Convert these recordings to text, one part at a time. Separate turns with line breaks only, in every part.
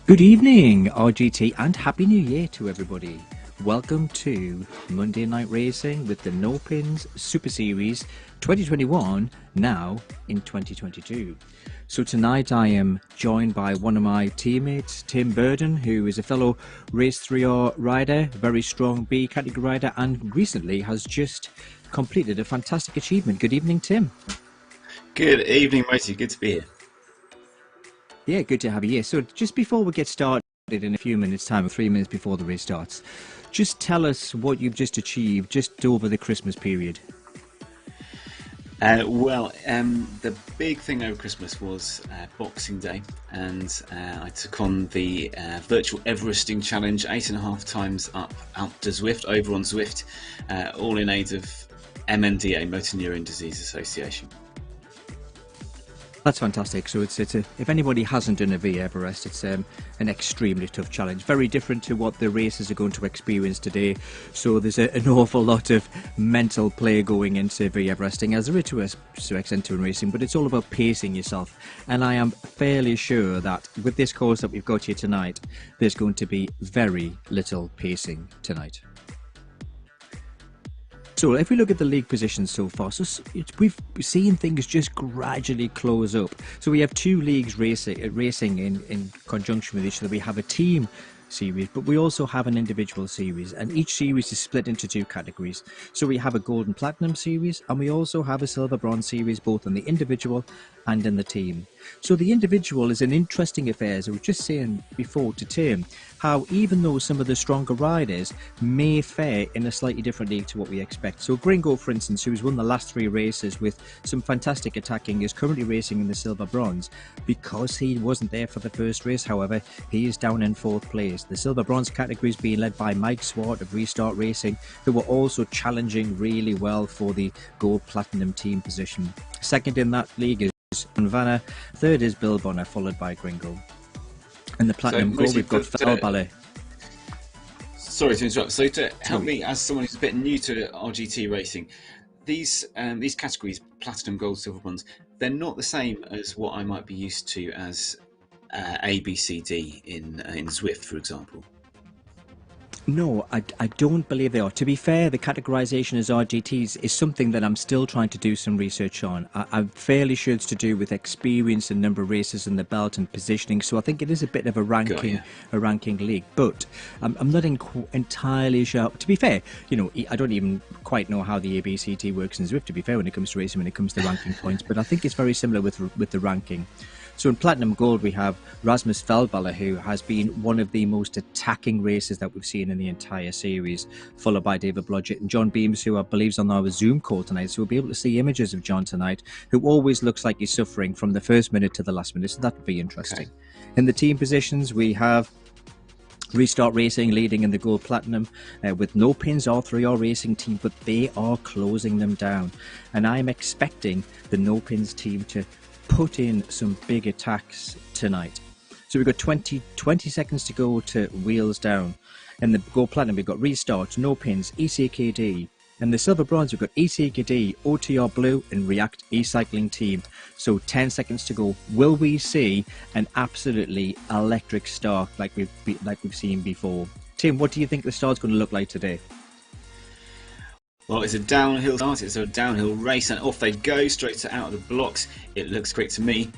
Good evening, RGT, and Happy New Year to everybody. Welcome to Monday Night Racing with the Nopinz Super Series 2021, now in 2022. So tonight I am joined by one of my teammates, Tim Burden, who is a fellow Race 3R rider, very strong B category rider, and recently has just completed a fantastic achievement. Good evening, Tim.
Good evening, Matey. Good to be here.
Yeah, good to have you here. So just before we get started in a few minutes' time, or 3 minutes before the race starts, just tell us what you've just achieved just over the Christmas period.
The big thing over Christmas was Boxing Day, and I took on the virtual Everesting challenge 8.5 times up to Zwift, over on Zwift, all in aid of MNDA, Motor Neurone Disease Association.
That's fantastic. So if anybody hasn't done a V Everest, it's an extremely tough challenge. Very different to what the racers are going to experience today. So there's an awful lot of mental play going into V Everesting, as there is to extent to in racing, but it's all about pacing yourself. And I am fairly sure that with this course that we've got here tonight, there's going to be very little pacing tonight. So if we look at the league positions so far, we've seen things just gradually close up. So we have two leagues racing in conjunction with each other. We have a team series, but we also have an individual series, and each series is split into two categories. So we have a gold and platinum series, and we also have a silver bronze series, both in the individual and in the team. So the individual is an interesting affair, as I was just saying before to Tim, how even though some of the stronger riders may fare in a slightly different league to what we expect. So Gringo, for instance, who's won the last 3 races with some fantastic attacking, is currently racing in the silver bronze. Because he wasn't there for the first race, however, he is down in 4th place. The silver bronze category is being led by Mike Swart of Restart Racing, who were also challenging really well for the gold platinum team position. Second in that league is Vanna, third is Bill Bonner, followed by Gringo. And the platinum gold, we've got Falbala.
Sorry to interrupt. So to help me, as someone who's a bit new to RGT racing, these categories, platinum, gold, silver, bronze, they're not the same as what I might be used to as A, B, C, D in Zwift, for example.
No, I don't believe they are. To be fair, the categorization as RGTs is something that I'm still trying to do some research on. I'm fairly sure it's to do with experience and number of races in the belt and positioning. So I think it is a bit of a ranking league. But I'm not entirely sure. To be fair, I don't even quite know how the ABCT works in Zwift, to be fair, when it comes to racing, when it comes to ranking points. But I think it's very similar with the ranking. So in Platinum Gold, we have Rasmus Feldballer, who has been one of the most attacking racers that we've seen in the entire series, followed by David Blodgett and John Beams, who I believe is on our Zoom call tonight. So we'll be able to see images of John tonight, who always looks like he's suffering from the first minute to the last minute. So that would be interesting. Okay. In the team positions, we have Restart Racing leading in the gold platinum with Nopinz R3R Racing team, but they are closing them down. And I'm expecting the Nopinz team to put in some big attacks tonight. So we've got 20 seconds to go to wheels down. In the gold platinum, we've got Restart, Nopinz, ECKD. And the silver bronze, we've got ECKD, OTR Blue, and React E-Cycling team. So 10 seconds to go. Will we see an absolutely electric start like we've seen before? Tim, what do you think the start's going to look like today?
Well, it's a downhill start, it's a downhill race, and off they go, straight out of the blocks. It looks great to me.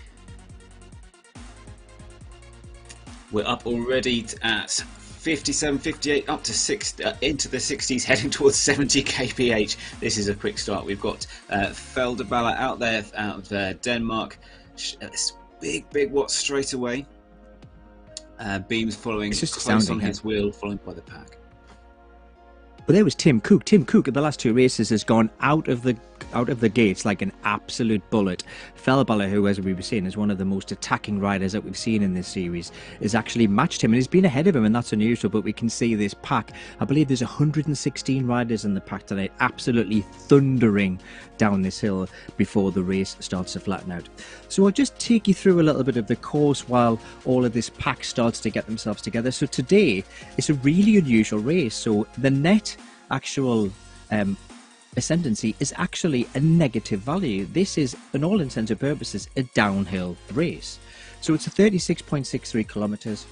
We're up already at 57, 58, up to 60, into the 60s, heading towards 70 kph. This is a quick start. We've got Feldballer out of Denmark. This big watch straight away. Beams following close on his wheel, followed by the pack.
Well, there was Tim Cook. Tim Cook in the last 2 races has gone out of the gates like an absolute bullet. Feldballer, who, as we were saying, is one of the most attacking riders that we've seen in this series, has actually matched him and he's been ahead of him, and that's unusual. But we can see this pack. I believe there's 116 riders in the pack tonight, absolutely thundering down this hill before the race starts to flatten out. So I'll just take you through a little bit of the course while all of this pack starts to get themselves together. So today it's a really unusual race. So the net actual ascendancy is actually a negative value. This is, in all intents and purposes, a downhill race. So it's a 36.63 kilometers.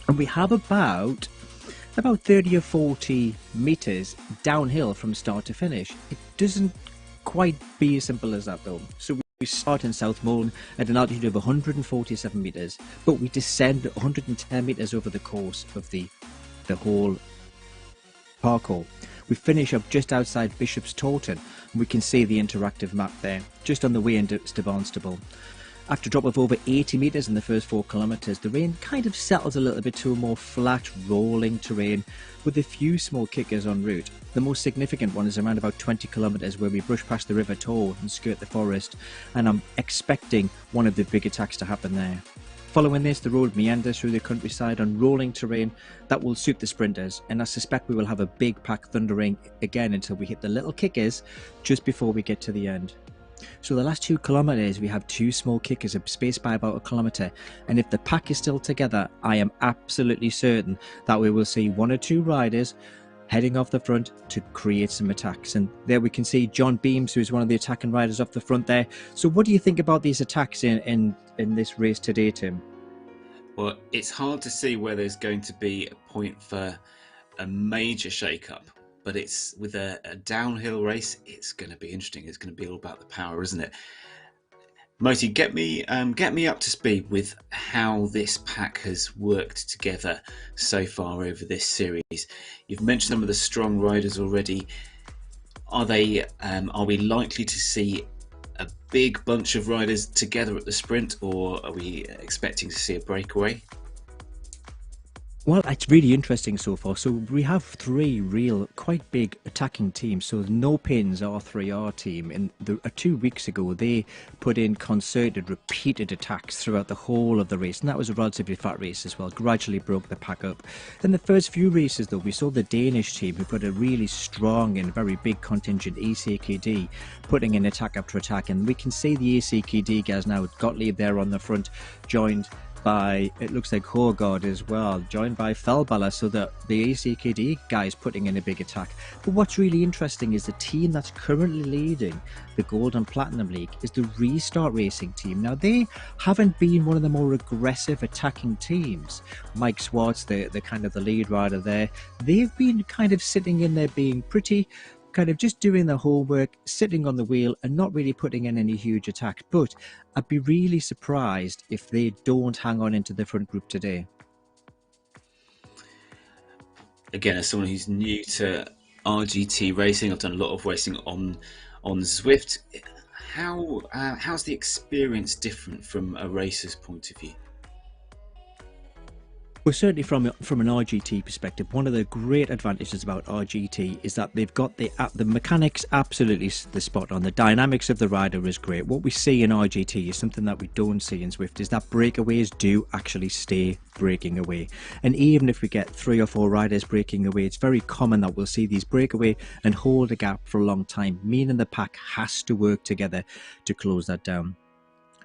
And we have about 30 or 40 meters downhill from start to finish. It doesn't quite be as simple as that though. So we start in South Moln at an altitude of 147 meters, but we descend 110 meters over the course of the whole parkour. We finish up just outside Bishop's Taunton, and we can see the interactive map there, just on the way into Barnstable. After a drop of over 80 metres in the first 4 kilometres, the rain kind of settles a little bit to a more flat, rolling terrain with a few small kickers en route. The most significant one is around about 20 kilometres where we brush past the River Tor and skirt the forest, and I'm expecting one of the big attacks to happen there. Following this, the road meanders through the countryside on rolling terrain that will suit the sprinters, and I suspect we will have a big pack thundering again until we hit the little kickers just before we get to the end. So the last 2 kilometres we have 2 small kickers spaced by about 1 kilometre, and if the pack is still together, I am absolutely certain that we will see 1 or 2 riders heading off the front to create some attacks. And there we can see John Beams, who's one of the attacking riders off the front there. So what do you think about these attacks in this race today, Tim?
Well, it's hard to see where there's going to be a point for a major shake-up, but it's with a downhill race, it's going to be interesting. It's going to be all about the power, isn't it? Moti, get me up to speed with how this pack has worked together so far over this series. You've mentioned some of the strong riders already. Are we likely to see a big bunch of riders together at the sprint, or are we expecting to see a breakaway?
Well, it's really interesting so far. So we have 3 real quite big attacking teams. So Nopinz R3R team, and 2 weeks ago they put in concerted, repeated attacks throughout the whole of the race, and that was a relatively flat race as well. Gradually broke the pack up. Then the first few races though, we saw the Danish team who put a really strong and very big contingent, ECKD, putting in attack after attack, and we can see the ECKD guys now. Gottlieb there on the front, joined by, it looks like Horgard as well, joined by Fellballer, so that the ACKD guys putting in a big attack. But what's really interesting is the team that's currently leading the Gold and Platinum League is the Restart Racing team. Now, they haven't been one of the more aggressive attacking teams. Mike Swartz, the kind of the lead rider there, they've been kind of sitting in there being pretty kind of just doing the homework, sitting on the wheel and not really putting in any huge attacks. But I'd be really surprised if they don't hang on into the front group today.
Again, as someone who's new to RGT racing, I've done a lot of racing on Zwift. How's the experience different from a racer's point of view?
Well, certainly from an RGT perspective, one of the great advantages about RGT is that they've got the mechanics absolutely the spot on. The dynamics of the rider is great. What we see in RGT is something that we don't see in Zwift, is that breakaways do actually stay breaking away. And even if we get 3 or 4 riders breaking away, it's very common that we'll see these break away and hold a gap for a long time, meaning the pack has to work together to close that down.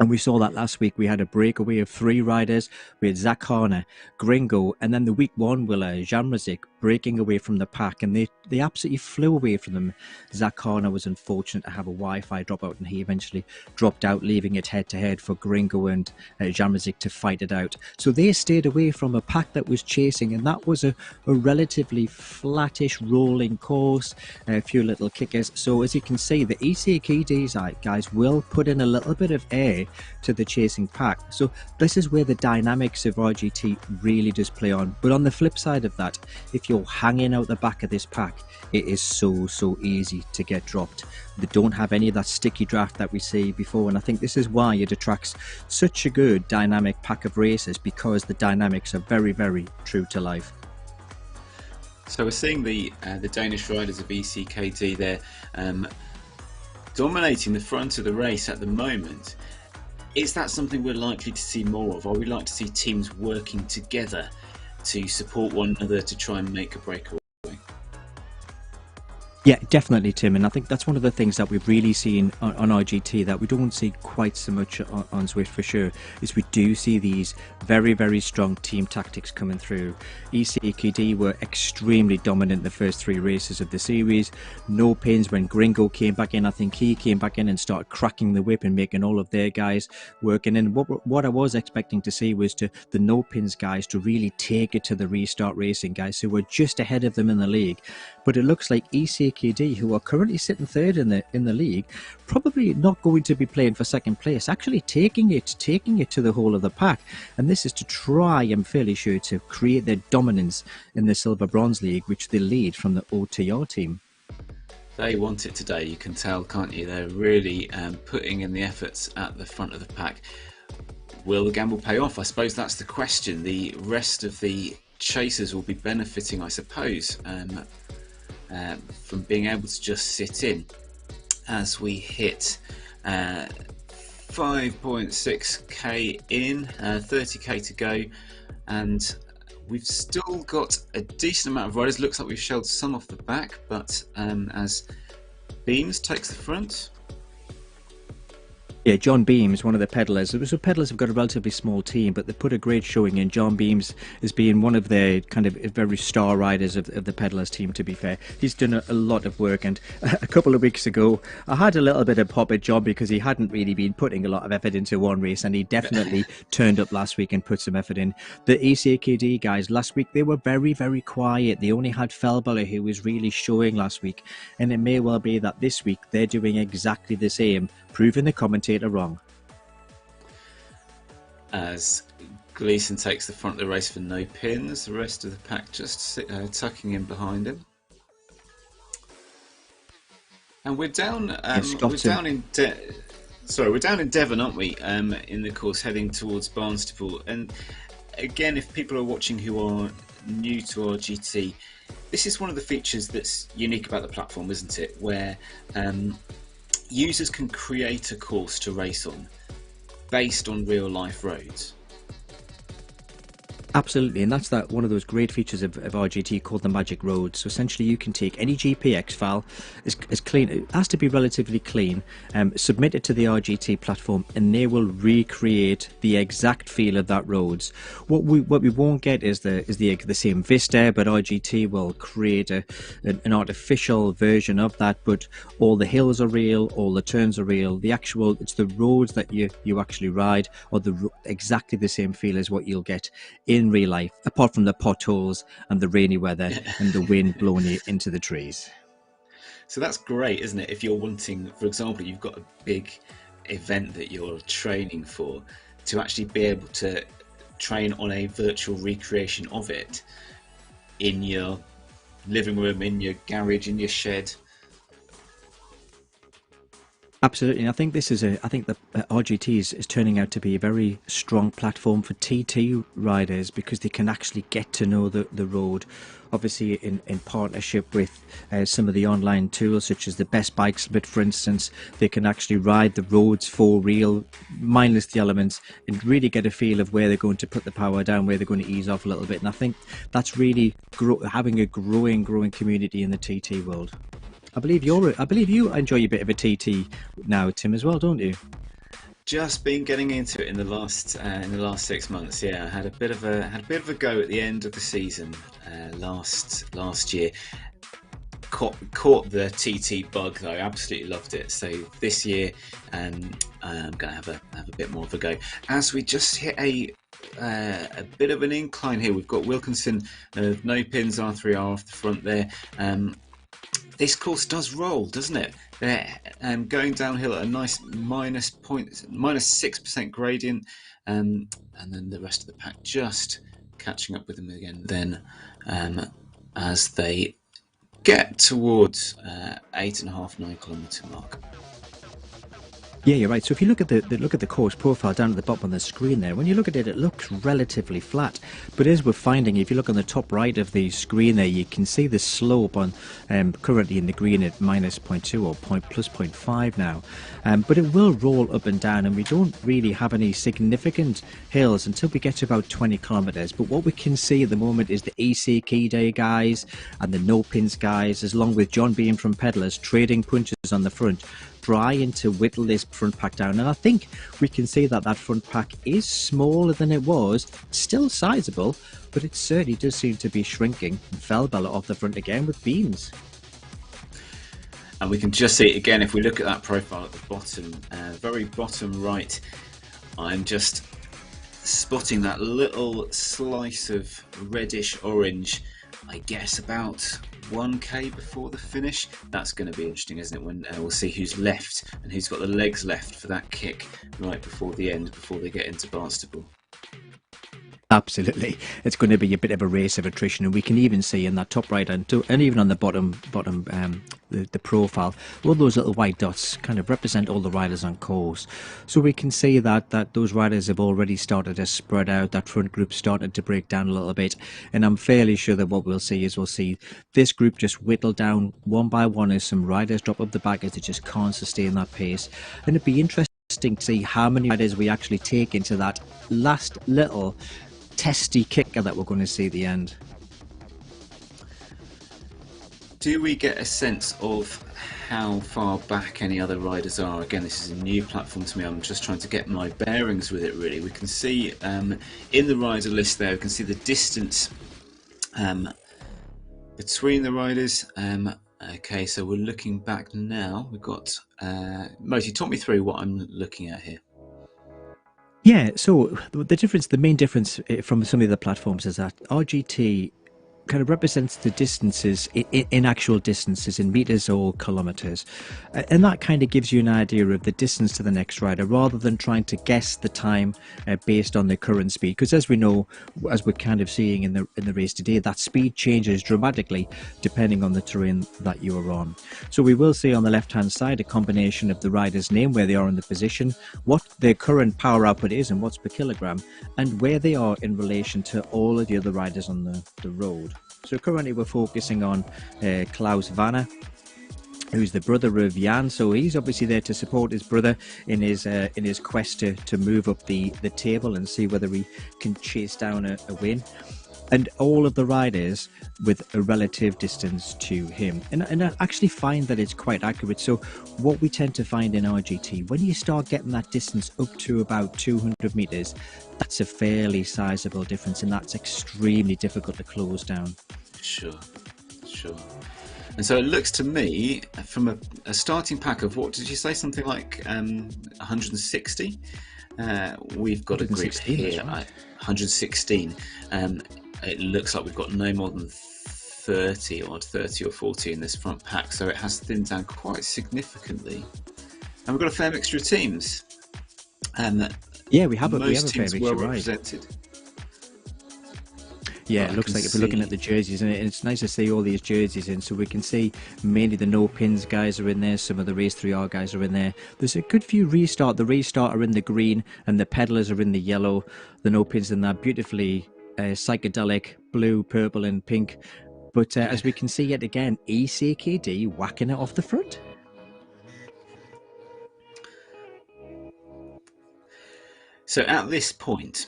And we saw that last week. We had a breakaway of 3 riders. We had Zach Harner, Gringo, and then the week 1 winner, Jamrazik, breaking away from the pack, and they absolutely flew away from them. Zach Harner was unfortunate to have a Wi-Fi dropout, and he eventually dropped out, leaving it head-to-head for Gringo and Jamrazik to fight it out. So they stayed away from a pack that was chasing, and that was a relatively flattish rolling course, a few little kickers. So as you can see, the ECKDs guys will put in a little bit of air to the chasing pack. So this is where the dynamics of RGT really does play on. But on the flip side of that, if you're hanging out the back of this pack, it is so easy to get dropped. They don't have any of that sticky draft that we see before, and I think this is why it attracts such a good dynamic pack of racers, because the dynamics are very true to life.
So we're seeing the Danish riders of ECKD there dominating the front of the race at the moment. Is that something we're likely to see more of? Are we likely to see teams working together to support one another to try and make a breakaway?
Yeah, definitely, Tim. And I think that's one of the things that we've really seen on RGT that we don't see quite so much on Swift for sure, is we do see these very, very strong team tactics coming through. ECKD were extremely dominant the first three races of the series. Nopinz, when Gringo came back in, I think he came back in and started cracking the whip and making all of their guys working. And what I was expecting to see was the Nopinz guys to really take it to the restart racing guys who were just ahead of them in the league. But it looks like ECKD, who are currently sitting third in the league, probably not going to be playing for second place, actually taking it to the whole of the pack. And this is to try, I'm fairly sure, to create their dominance in the Silver Bronze League, which they lead from the OTR team.
They want it today, you can tell, can't you? They're really putting in the efforts at the front of the pack. Will the gamble pay off? I suppose that's the question. The rest of the chasers will be benefiting, I suppose, from being able to just sit in as we hit 5.6k in, 30k to go, and we've still got a decent amount of riders. Looks like we've shelled some off the back, but as Beams takes the front.
Yeah, John Beams, one of the pedallers. So pedallers have got a relatively small team, but they put a great showing in. John Beams is being one of the kind of very star riders of the pedallers team, to be fair. He's done a lot of work, and a couple of weeks ago, I had a little bit of pop at John because he hadn't really been putting a lot of effort into one race, and he definitely turned up last week and put some effort in. The ECKD guys, last week, they were very, very quiet. They only had Felbeller, who was really showing last week, and it may well be that this week they're doing exactly the same, proving the commentator wrong.
As Gleason takes the front of the race for Nopinz, the rest of the pack just tucking in behind him. And we're down. We're down in Devon, aren't we? In the course, heading towards Barnstaple. And again, if people are watching who are new to RGT, this is one of the features that's unique about the platform, isn't it? Where users can create a course to race on based on real life roads.
Absolutely, and that's one of those great features of RGT called the Magic Roads. So essentially you can take any GPX file, as clean, it has to be relatively clean, submit it to the RGT platform, and they will recreate the exact feel of that roads. What we won't get is the same vista, but RGT will create an artificial version of that, but all the hills are real, all the turns are real, it's the roads that you actually ride, or exactly the same feel as what you'll get in real life, apart from the potholes and the rainy weather and the wind blowing you into the trees.
So that's great, isn't it? If you're wanting, for example, you've got a big event that you're training for, to actually be able to train on a virtual recreation of it in your living room, in your garage, in your shed.
Absolutely, and I think the RGT is turning out to be a very strong platform for TT riders, because they can actually get to know the road, obviously in partnership with some of the online tools such as the Best Bike Split, for instance. They can actually ride the roads for real, mindless the elements, and really get a feel of where they're going to put the power down, where they're going to ease off a little bit. And I think that's really having a growing community in the TT world. I believe you enjoy a bit of a TT now, Tim, as well, don't you?
Just been getting into it in the last 6 months. Yeah, I had a bit of a go at the end of the season last year. Caught the TT bug though. Absolutely loved it. So this year, I'm gonna have a bit more of a go. As we just hit a bit of an incline here, we've got Wilkinson, Nopinz, R3R off the front there. This course does roll, doesn't it? They're going downhill at a nice minus 6% gradient, and then the rest of the pack just catching up with them again. Then, as they get towards 8.5-9 kilometre mark.
Yeah, you're right. So if you look at the course profile down at the bottom of the screen there, when you look at it, it looks relatively flat. But as we're finding, if you look on the top right of the screen there, you can see the slope on currently in the green at minus 0.2 or plus 0.5 now. But it will roll up and down, and we don't really have any significant hills until we get to about 20 kilometers. But what we can see at the moment is the EC Key Day guys and the Nopinz guys, along with John Beam from Pedalers, trading punches on the front, trying to whittle this front pack down. And I think we can see that that front pack is smaller than it was, still sizable, but it certainly does seem to be shrinking. Feldbella off the front again with beams.
And we can just see it again if we look at that profile at the bottom, very bottom right. I'm just spotting that little slice of reddish orange, I guess about 1k before the finish. That's going to be interesting, isn't it, when we'll see who's left and who's got the legs left for that kick right before the end, before they get into Barnstable.
Absolutely, it's going to be a bit of a race of attrition, and we can even see in that top right and even on the bottom the profile, all those little white dots kind of represent all the riders on course. So we can see that those riders have already started to spread out. That front group started to break down a little bit, and I'm fairly sure that what we'll see this group just whittle down one by one as some riders drop up the back as they just can't sustain that pace. And it'd be interesting to see how many riders we actually take into that last little testy kicker that we're going to see at the end.
Do we get a sense of how far back any other riders are? Again, this is a new platform to me. I'm just trying to get my bearings with it, really. We can see in the rider list there, we can see the distance between the riders. Okay, so we're looking back now. We've got Moti, talk me through what I'm looking at here.
Yeah, so the main difference from some of the platforms is that RGT kind of represents the distances in actual distances in meters or kilometers, and that kind of gives you an idea of the distance to the next rider rather than trying to guess the time based on the current speed, because as we know, as we're kind of seeing in the race today, that speed changes dramatically depending on the terrain that you are on. So we will see on the left hand side a combination of the rider's name, where they are in the position, what their current power output is in watts per kilogram, and where they are in relation to all of the other riders on the road. So currently we're focusing on Klaus Vanner, who's the brother of Jan. So he's obviously there to support his brother in his quest to move up the table and see whether he can chase down a win. And all of the riders with a relative distance to him. And I actually find that it's quite accurate. So what we tend to find in RGT, when you start getting that distance up to about 200 meters, that's a fairly sizable difference, and that's extremely difficult to close down.
Sure. And so it looks to me, from a starting pack of, what did you say, something like 160? We've got a group here, right. 116. It looks like we've got no more than 30 or 40 in this front pack, so it has thinned down quite significantly. And we've got a fair mixture of teams.
Yeah, we have a fair
teams
mixture,
well
right.
represented.
Yeah, it looks like if we're looking at the jerseys, and it's nice to see all these jerseys in, so we can see mainly the Nopinz guys are in there, some of the Race 3R guys are in there. There's a good few Restart. The Restart are in the green, and the Pedalers are in the yellow. The Nopinz in that beautifully psychedelic blue, purple and pink. But as we can see yet again, ECKD whacking it off the front.
So at this point,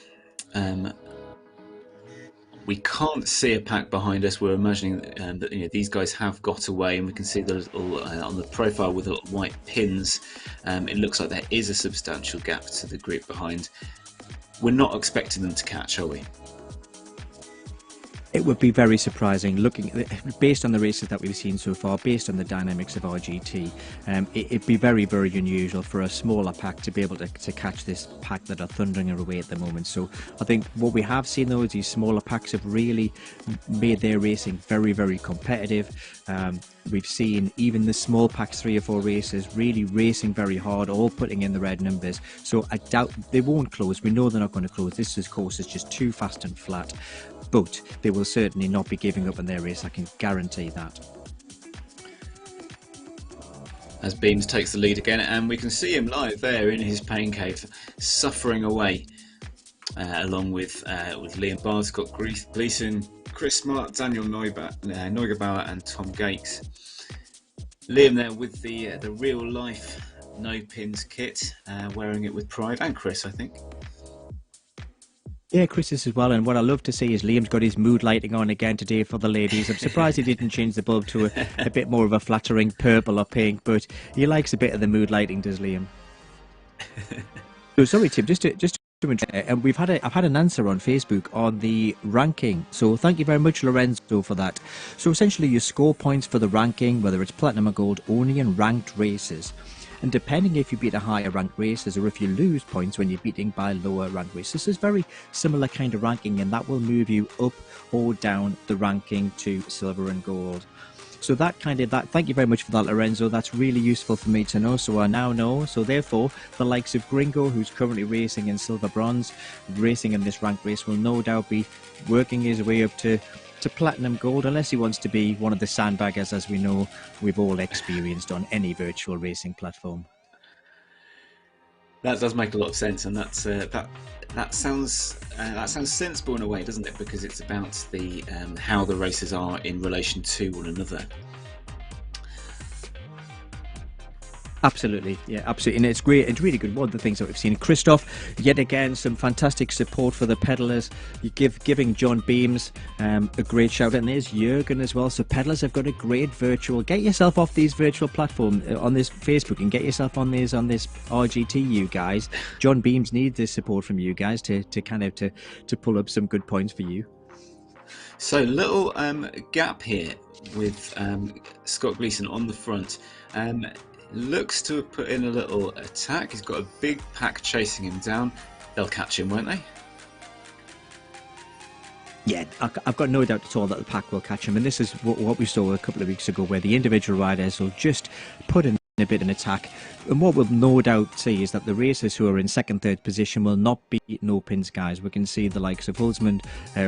we can't see a pack behind us. We're imagining that these guys have got away, and we can see the little on the profile with the little white pins. It looks like there is a substantial gap to the group behind. We're not expecting them to catch, are we?
It would be very surprising, based on the races that we've seen so far, based on the dynamics of RGT. It'd be very, very unusual for a smaller pack to be able to catch this pack that are thundering away at the moment. So I think what we have seen, though, is these smaller packs have really made their racing very, very competitive. We've seen even the small packs, 3 or 4 races, really racing very hard, all putting in the red numbers. So I doubt they won't close. We know they're not going to close. This course is just too fast and flat. But they will certainly not be giving up on their race, I can guarantee that.
as Beams takes the lead again, and we can see him live there in his pain cave, suffering away, along with Liam Bard, Scott Gleeson, Chris Smart, Daniel Neugebauer, and Tom Gates. Liam there with the real life Nopinz kit, wearing it with pride, and Chris, I think.
Yeah, Chris is as well, and what I love to see is Liam's got his mood lighting on again today for the ladies. I'm surprised he didn't change the bulb to a bit more of a flattering purple or pink, but he likes a bit of the mood lighting, does Liam? So sorry, Tim, just to and I've had an answer on Facebook on the ranking. So thank you very much, Lorenzo, for that. So essentially, you score points for the ranking, whether it's platinum or gold, only in ranked races. And depending if you beat a higher ranked races or if you lose points when you're beating by lower ranked races, this is very similar kind of ranking, and that will move you up or down the ranking to silver and gold. So thank you very much for that, Lorenzo. That's really useful for me to know, so I now know. So therefore, the likes of Gringo, who's currently racing in silver bronze, racing in this ranked race, will no doubt be working his way up to platinum gold, unless he wants to be one of the sandbaggers, as we know we've all experienced on any virtual racing platform.
That does make a lot of sense, and that sounds sensible in a way, doesn't it? Because it's about the how the races are in relation to one another.
Absolutely, yeah, absolutely, and it's great. It's really good. One of the things that we've seen, Christoph, yet again, some fantastic support for the pedalers. You giving John Beams a great shout, and there's Jürgen as well. So pedalers have got a great virtual. Get yourself off these virtual platforms on this Facebook and get yourself on this RGT. You guys, John Beams needs this support from you guys to pull up some good points for you.
So little gap here with Scott Gleeson on the front. Looks to have put in a little attack. He's got a big pack chasing him down. They'll catch him, won't they?
Yeah, I've got no doubt at all that the pack will catch him. And this is what we saw a couple of weeks ago, where the individual riders will just put in a bit of an attack. And what we'll no doubt see is that the racers who are in second, third position will not be Nopinz guys. We can see the likes of Hulsman,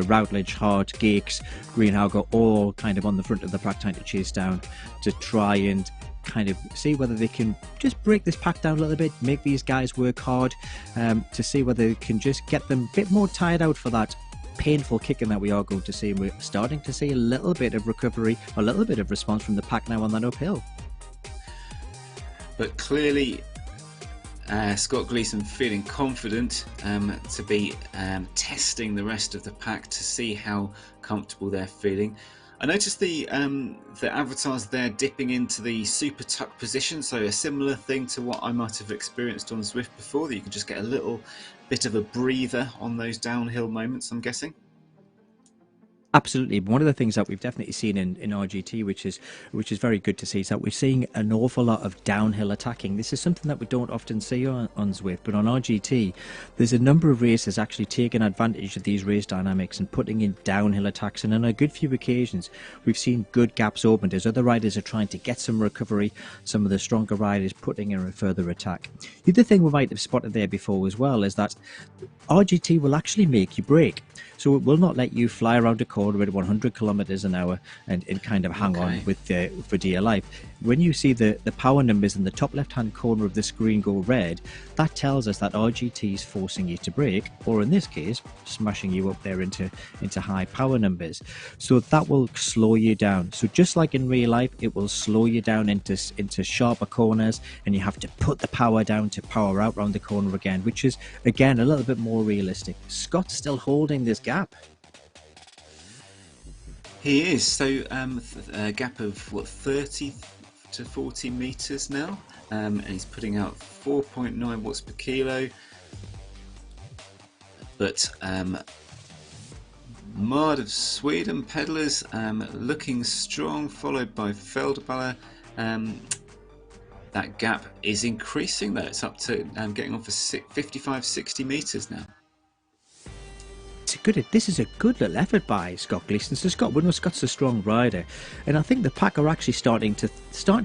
Routledge, Hart, Gakes, Greenhauger, all kind of on the front of the pack trying to chase down to try and kind of see whether they can just break this pack down a little bit, make these guys work hard, to see whether they can just get them a bit more tired out for that painful kicking that we are going to see. And we're starting to see a little bit of recovery, a little bit of response from the pack now on that uphill.
But clearly Scott Gleeson feeling confident to be testing the rest of the pack to see how comfortable they're feeling. I noticed the avatars there dipping into the super tuck position, so a similar thing to what I might have experienced on Zwift before, that you can just get a little bit of a breather on those downhill moments, I'm guessing.
Absolutely. One of the things that we've definitely seen in RGT, which is very good to see, is that we're seeing an awful lot of downhill attacking. This is something that we don't often see on Zwift, but on RGT, there's a number of racers actually taking advantage of these race dynamics and putting in downhill attacks. And on a good few occasions, we've seen good gaps opened as other riders are trying to get some recovery, some of the stronger riders putting in a further attack. The other thing we might have spotted there before as well is that RGT will actually make you brake. So it will not let you fly around a corner at 100 kilometers an hour and kind of hang on with for dear life. When you see the power numbers in the top left-hand corner of the screen go red, that tells us that RGT is forcing you to brake, or in this case, smashing you up there into high power numbers. So that will slow you down. So just like in real life, it will slow you down into sharper corners, and you have to put the power down to power out round the corner again, which is, again, a little bit more realistic. Scott's still holding this gap.
He is. So a gap of, 30 to 40 meters now, and he's putting out 4.9 watts per kilo. But Mard of Sweden pedalers looking strong, followed by Felderballer. That gap is increasing though. It's up to getting on for 55-60 meters now.
good. This is a good little effort by Scott Gleeson. So Scott, we know Scott's a strong rider, and I think the pack are actually starting to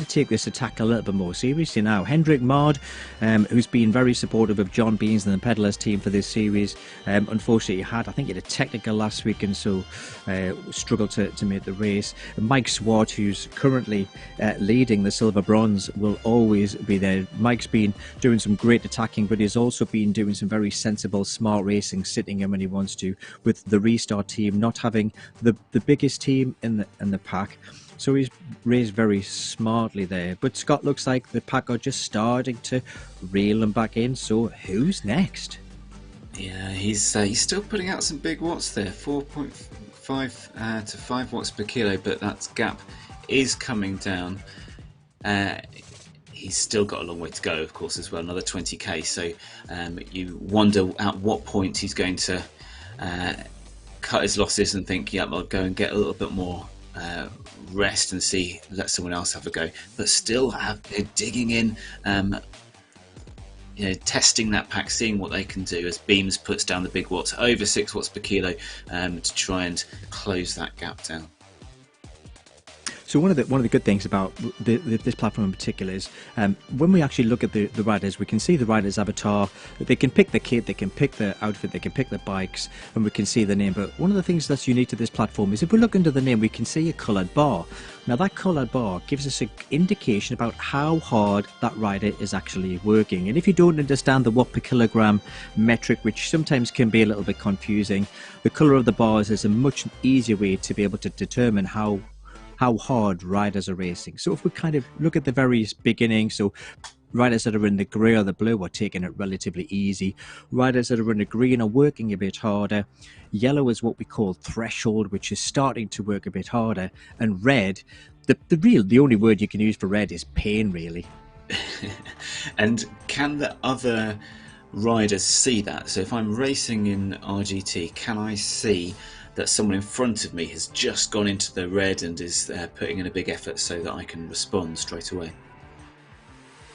take this attack a little bit more seriously now. Hendrik Mard, who's been very supportive of John Beans and the Pedalers team for this series, unfortunately I think he had a technical last week and so struggled to make the race. Mike Swart, who's currently leading the silver bronze, will always be there. Mike's been doing some great attacking, but he's also been doing some very sensible, smart racing, sitting in when he wants to, with the restart team not having the biggest team in the pack. So he's raced very smartly there. But Scott looks like the pack are just starting to reel him back in. So who's next?
Yeah, he's still putting out some big watts there, 4.5 to 5 watts per kilo, but that gap is coming down. He's still got a long way to go, of course, as well, another 20k. So you wonder at what point he's going to cut his losses and think, yeah, I'll go and get a little bit more rest and let someone else have a go. But still digging in, testing that pack, seeing what they can do as Beams puts down the big watts, over 6 watts per kilo, to try and close that gap down.
So one of the good things about this platform in particular is when we actually look at the riders, we can see the rider's avatar. They can pick the kit, they can pick the outfit, they can pick the bikes, and we can see the name. But one of the things that's unique to this platform is if we look under the name, we can see a coloured bar. Now that coloured bar gives us an indication about how hard that rider is actually working. And if you don't understand the watt per kilogram metric, which sometimes can be a little bit confusing, the colour of the bars is a much easier way to be able to determine how hard riders are racing. So if we kind of look at the very beginning, so riders that are in the grey or the blue are taking it relatively easy. Riders that are in the green are working a bit harder. Yellow is what we call threshold, which is starting to work a bit harder. And red, the only word you can use for red is pain, really.
And can the other riders see that? So if I'm racing in RGT, can I see that someone in front of me has just gone into the red and is putting in a big effort so that I can respond straight away?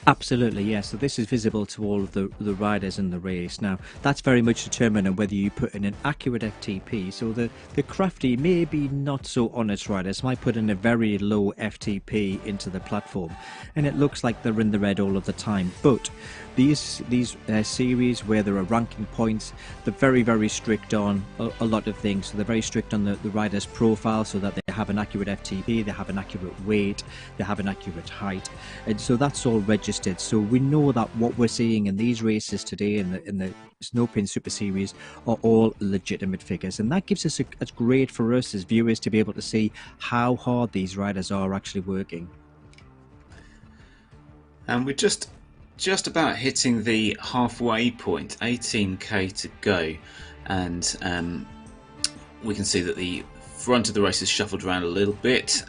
Absolutely, yes. So this is visible to all of the riders in the race. Now, that's very much determined on whether you put in an accurate FTP. So the crafty, maybe not so honest riders might put in a very low FTP into the platform, and it looks like they're in the red all of the time. But these series where there are ranking points, they're very, very strict on a lot of things. So they're very strict on the rider's profile, so that they have an accurate FTP, they have an accurate weight, they have an accurate height, and so that's all registered. So we know that what we're seeing in these races today in the Nopinz Super Series are all legitimate figures, and that gives us it's great for us as viewers to be able to see how hard these riders are actually working.
And we're just about hitting the halfway point, 18k to go, and we can see that the front of the race is shuffled around a little bit.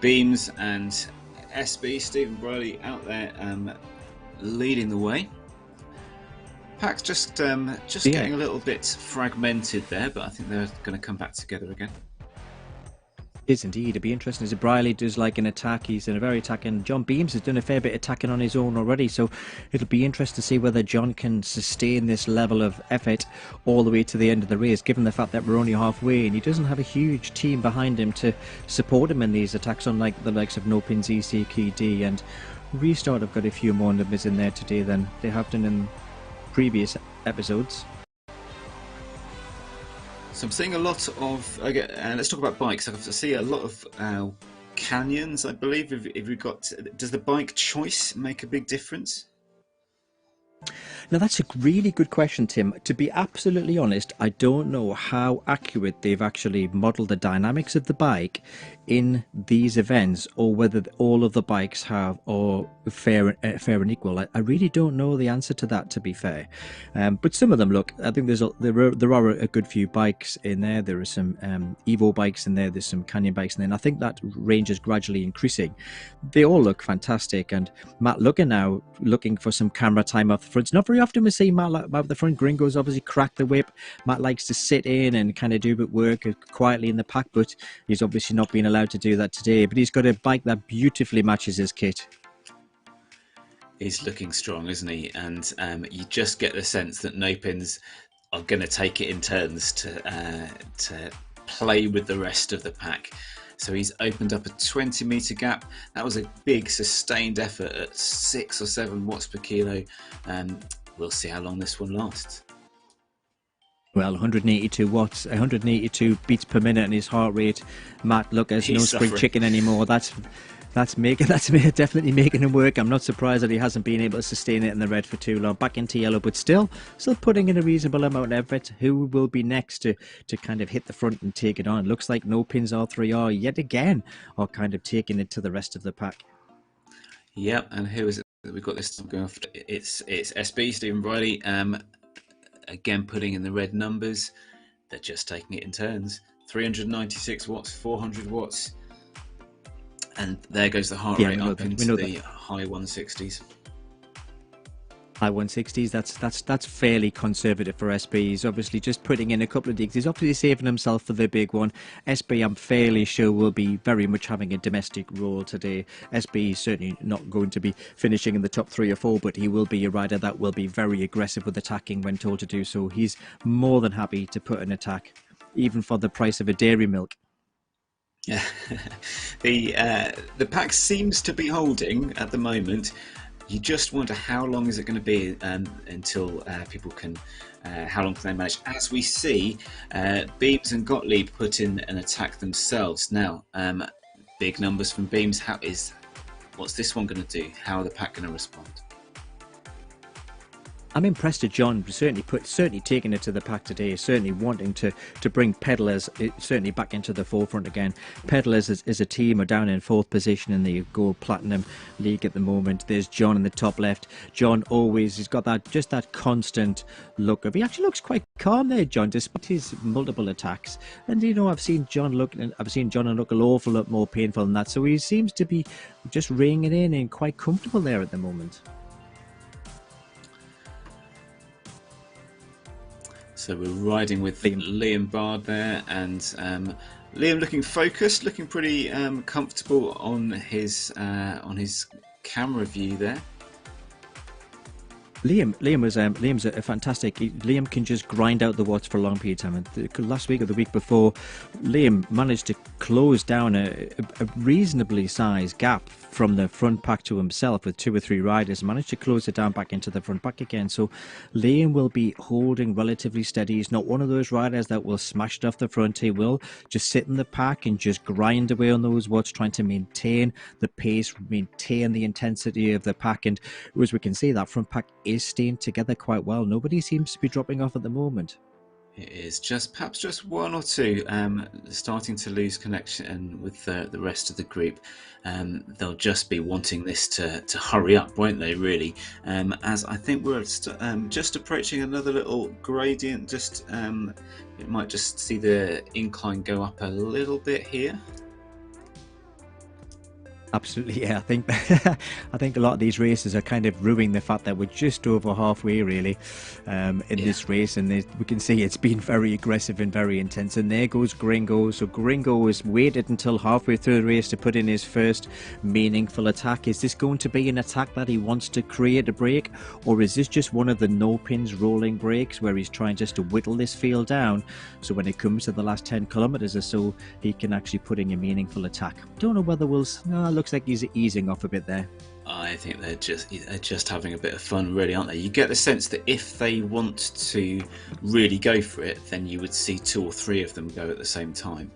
Beams and SB, Stephen Briley, out there leading the way. Pack's just getting a little bit fragmented there, but I think they're going to come back together again.
Is indeed. It'd be interesting as Briley does like an attack. He's in a very attacking. John Beams has done a fair bit attacking on his own already, so it'll be interesting to see whether John can sustain this level of effort all the way to the end of the race, given the fact that we're only halfway and he doesn't have a huge team behind him to support him in these attacks, unlike the likes of Nopinz, ECKD and Restart have got a few more numbers in there today than they have done in previous episodes.
So I'm seeing a lot of, let's talk about bikes. I see a lot of canyons, I believe. If we've got, does the bike choice make a big difference?
Now that's a really good question, Tim. To be absolutely honest, I don't know how accurate they've actually modelled the dynamics of the bike in these events, or whether all of the bikes are fair and equal. I really don't know the answer to that, to be fair. But some of them look. I think there are a good few bikes in there. There are some Evo bikes in there. There's some Canyon bikes in there. And I think that range is gradually increasing. They all look fantastic. And Matt Lugger now looking for some camera time off the front. It's not very often we see Matt up the front. Gringo's obviously cracked the whip. Matt likes to sit in and kind of do a bit work quietly in the pack, but he's obviously not been allowed to do that today. But he's got a bike that beautifully matches his kit.
He's looking strong, isn't he? And you just get the sense that Nopinz are going to take it in turns to play with the rest of the pack. So he's opened up a 20-meter gap. That was a big sustained effort at 6 or 7 watts per kilo. We'll see how long this one lasts.
Well, 182 watts, 182 beats per minute, and his heart rate, Matt, look, there's no spring chicken anymore. That's definitely making him work. I'm not surprised that he hasn't been able to sustain it in the red for too long. Back into yellow, but still putting in a reasonable amount of effort. Who will be next to kind of hit the front and take it on? It looks like Nopinz R3R yet again are kind of taking it to the rest of the pack.
Yep, and who is it that we've got this time going off? It's SB, Stephen Briley. Again, putting in the red numbers. They're just taking it in turns. 396 watts, 400 watts. And there goes the heart rate up into the high 160s. High
160s, that's fairly conservative for SB. He's obviously just putting in a couple of digs. He's obviously saving himself for the big one. SB, I'm fairly sure, will be very much having a domestic role today. SB is certainly not going to be finishing in the top 3 or 4, but he will be a rider that will be very aggressive with attacking when told to do so. He's more than happy to put an attack, even for the price of a dairy milk.
Yeah, the pack seems to be holding at the moment. You just wonder how long is it going to be until people can, how long can they manage? As we see, Beams and Gottlieb put in an attack themselves. Now, big numbers from Beams. What's this one going to do? How are the pack going to respond?
I'm impressed at John, certainly taking it to the pack today, certainly wanting to bring Pedalers certainly back into the forefront again. Pedalers as a team are down in 4th position in the Gold Platinum League at the moment. There's John in the top left. John he's got that constant look of, he actually looks quite calm there, John, despite his multiple attacks. And I've seen John look an awful lot more painful than that. So he seems to be just ringing in and quite comfortable there at the moment.
So we're riding with Liam Bard there, and Liam looking focused, looking pretty comfortable on his camera view there.
Liam's a fantastic. Liam can just grind out the watts for a long period of time. And last week or the week before, Liam managed to close down a reasonably sized gap from the front pack to himself with 2 or 3 riders. Managed to close it down back into the front pack again. So Liam will be holding relatively steady. He's not one of those riders that will smash it off the front. He will just sit in the pack and just grind away on those watts, trying to maintain the pace, maintain the intensity of the pack. And as we can see, that front pack is staying together quite well. Nobody seems to be dropping off at the moment.
It is perhaps just 1 or 2 starting to lose connection with the rest of the group. They'll just be wanting this to hurry up, won't they, really? As I think we're just approaching another little gradient. It might just see the incline go up a little bit here.
Absolutely, yeah. I think a lot of these races are kind of ruining the fact that we're just over halfway, really, in this race, and we can see it's been very aggressive and very intense. And there goes Gringo. So Gringo has waited until halfway through the race to put in his first meaningful attack. Is this going to be an attack that he wants to create a break, or is this just one of the Nopinz rolling breaks where he's trying just to whittle this field down, so when it comes to the last 10 kilometers or so, he can actually put in a meaningful attack? Don't know whether looks like he's easing off a bit there.
I think they're just having a bit of fun, really, aren't they? You get the sense that if they want to really go for it, then you would see 2 or 3 of them go at the same time.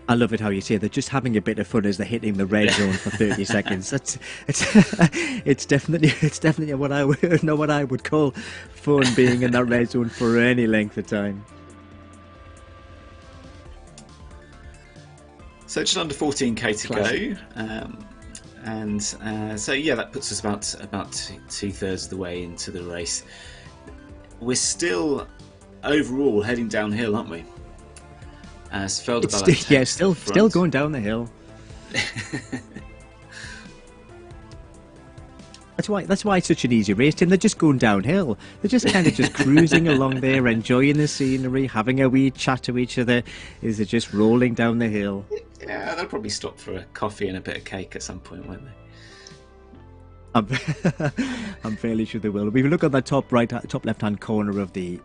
I love it how you say they're just having a bit of fun as they're hitting the red zone for 30 seconds. It's definitely what I would call fun, being in that red zone for any length of time.
So just under 14k to go, so yeah, that puts us about 2/3 of the way into the race. We're still overall heading downhill, aren't we? As Felderbala
still going down the hill. That's why it's such an easy race, Tim. They're just going downhill. They're just kind of just cruising along there, enjoying the scenery, having a wee chat to each other. They're just rolling down the hill.
Yeah, they'll probably stop for a coffee and a bit of cake at some point, won't they?
I'm, I'm fairly sure they will. If you look at the top left-hand corner of the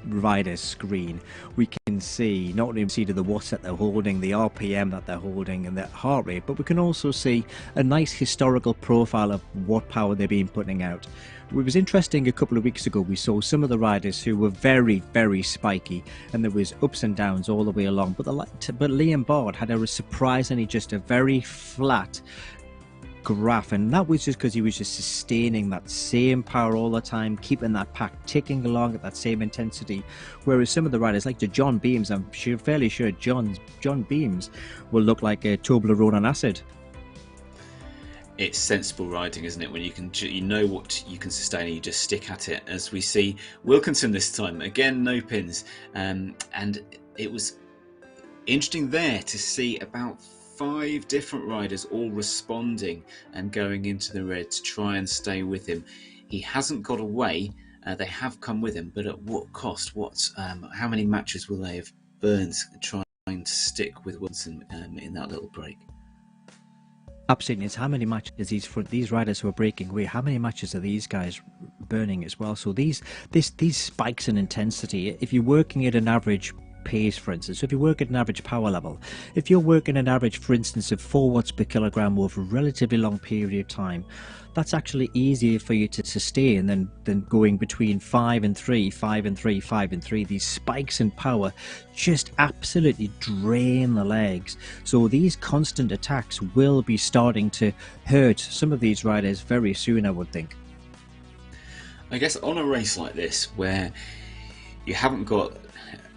rider screen, we can see not only see the watts that they're holding, the RPM that they're holding, and the heart rate, but we can also see a nice historical profile of what power they've been putting out. It was interesting a couple of weeks ago. We saw some of the riders who were very, very spiky, and there was ups and downs all the way along. But Liam Bard had a surprisingly just a very flat graph, and that was just because he was just sustaining that same power all the time, keeping that pack ticking along at that same intensity. Whereas some of the riders, like the John Beams, I'm fairly sure John Beams will look like a Toblerone on acid.
It's sensible riding, isn't it? When you know what you can sustain and you just stick at it. As we see Wilkinson this time again, Nopinz, and it was interesting there to see about 5 different riders all responding and going into the red to try and stay with him. He hasn't got away. They have come with him, but at what cost? How many matches will they have burned trying to stick with Wilson in that little break?
Absolutely, it's how many matches these riders who are breaking away. How many matches are these guys burning as well? So these spikes in intensity. If you're working at an average pace, for instance, so if you work at an average power level, if you're working an average, for instance, of 4 watts per kilogram over a relatively long period of time, that's actually easier for you to sustain than going between 5 and 3, 5 and 3, 5 and 3. These spikes in power just absolutely drain the legs. So these constant attacks will be starting to hurt some of these riders very soon, I would think.
I guess on a race like this, where you haven't got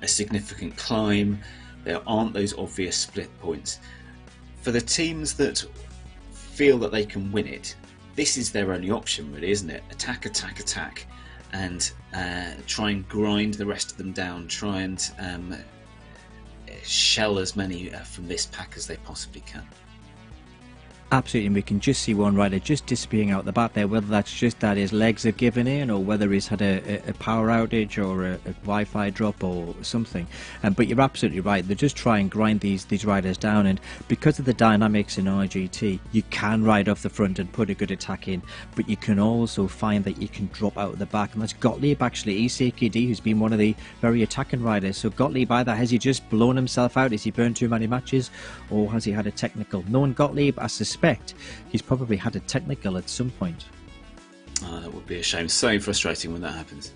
a significant climb, there aren't those obvious split points, for the teams that feel that they can win it, this is their only option, really, isn't it? Attack, attack, attack, and try and grind the rest of them down, try and shell as many from this pack as they possibly can.
Absolutely, and we can just see one rider just disappearing out the back there, whether that's just that his legs have given in or whether he's had a power outage or a Wi-Fi drop or something. But you're absolutely right, they just try and grind these riders down, and because of the dynamics in RGT, you can ride off the front and put a good attack in, but you can also find that you can drop out the back, and that's Gottlieb actually, ECKD, who's been one of the very attacking riders. So Gottlieb, either has he just blown himself out, has he burned too many matches, or has he had a technical? Knowing Gottlieb, I suspect he's probably had a technical at some point.
That would be a shame. So frustrating when that happens.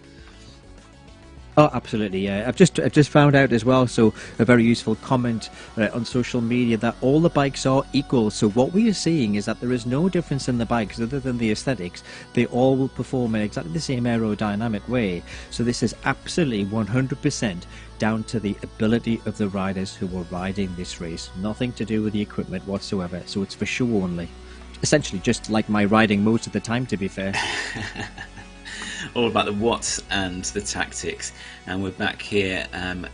Oh, absolutely, yeah. I've just found out as well, so a very useful comment on social media, that all the bikes are equal. So what we are seeing is that there is no difference in the bikes other than the aesthetics. They all will perform in exactly the same aerodynamic way. So this is absolutely 100% down to the ability of the riders who are riding this race. Nothing to do with the equipment whatsoever. So it's for show only. Essentially just like my riding most of the time, to be fair.
All about the watts and the tactics, and we're back here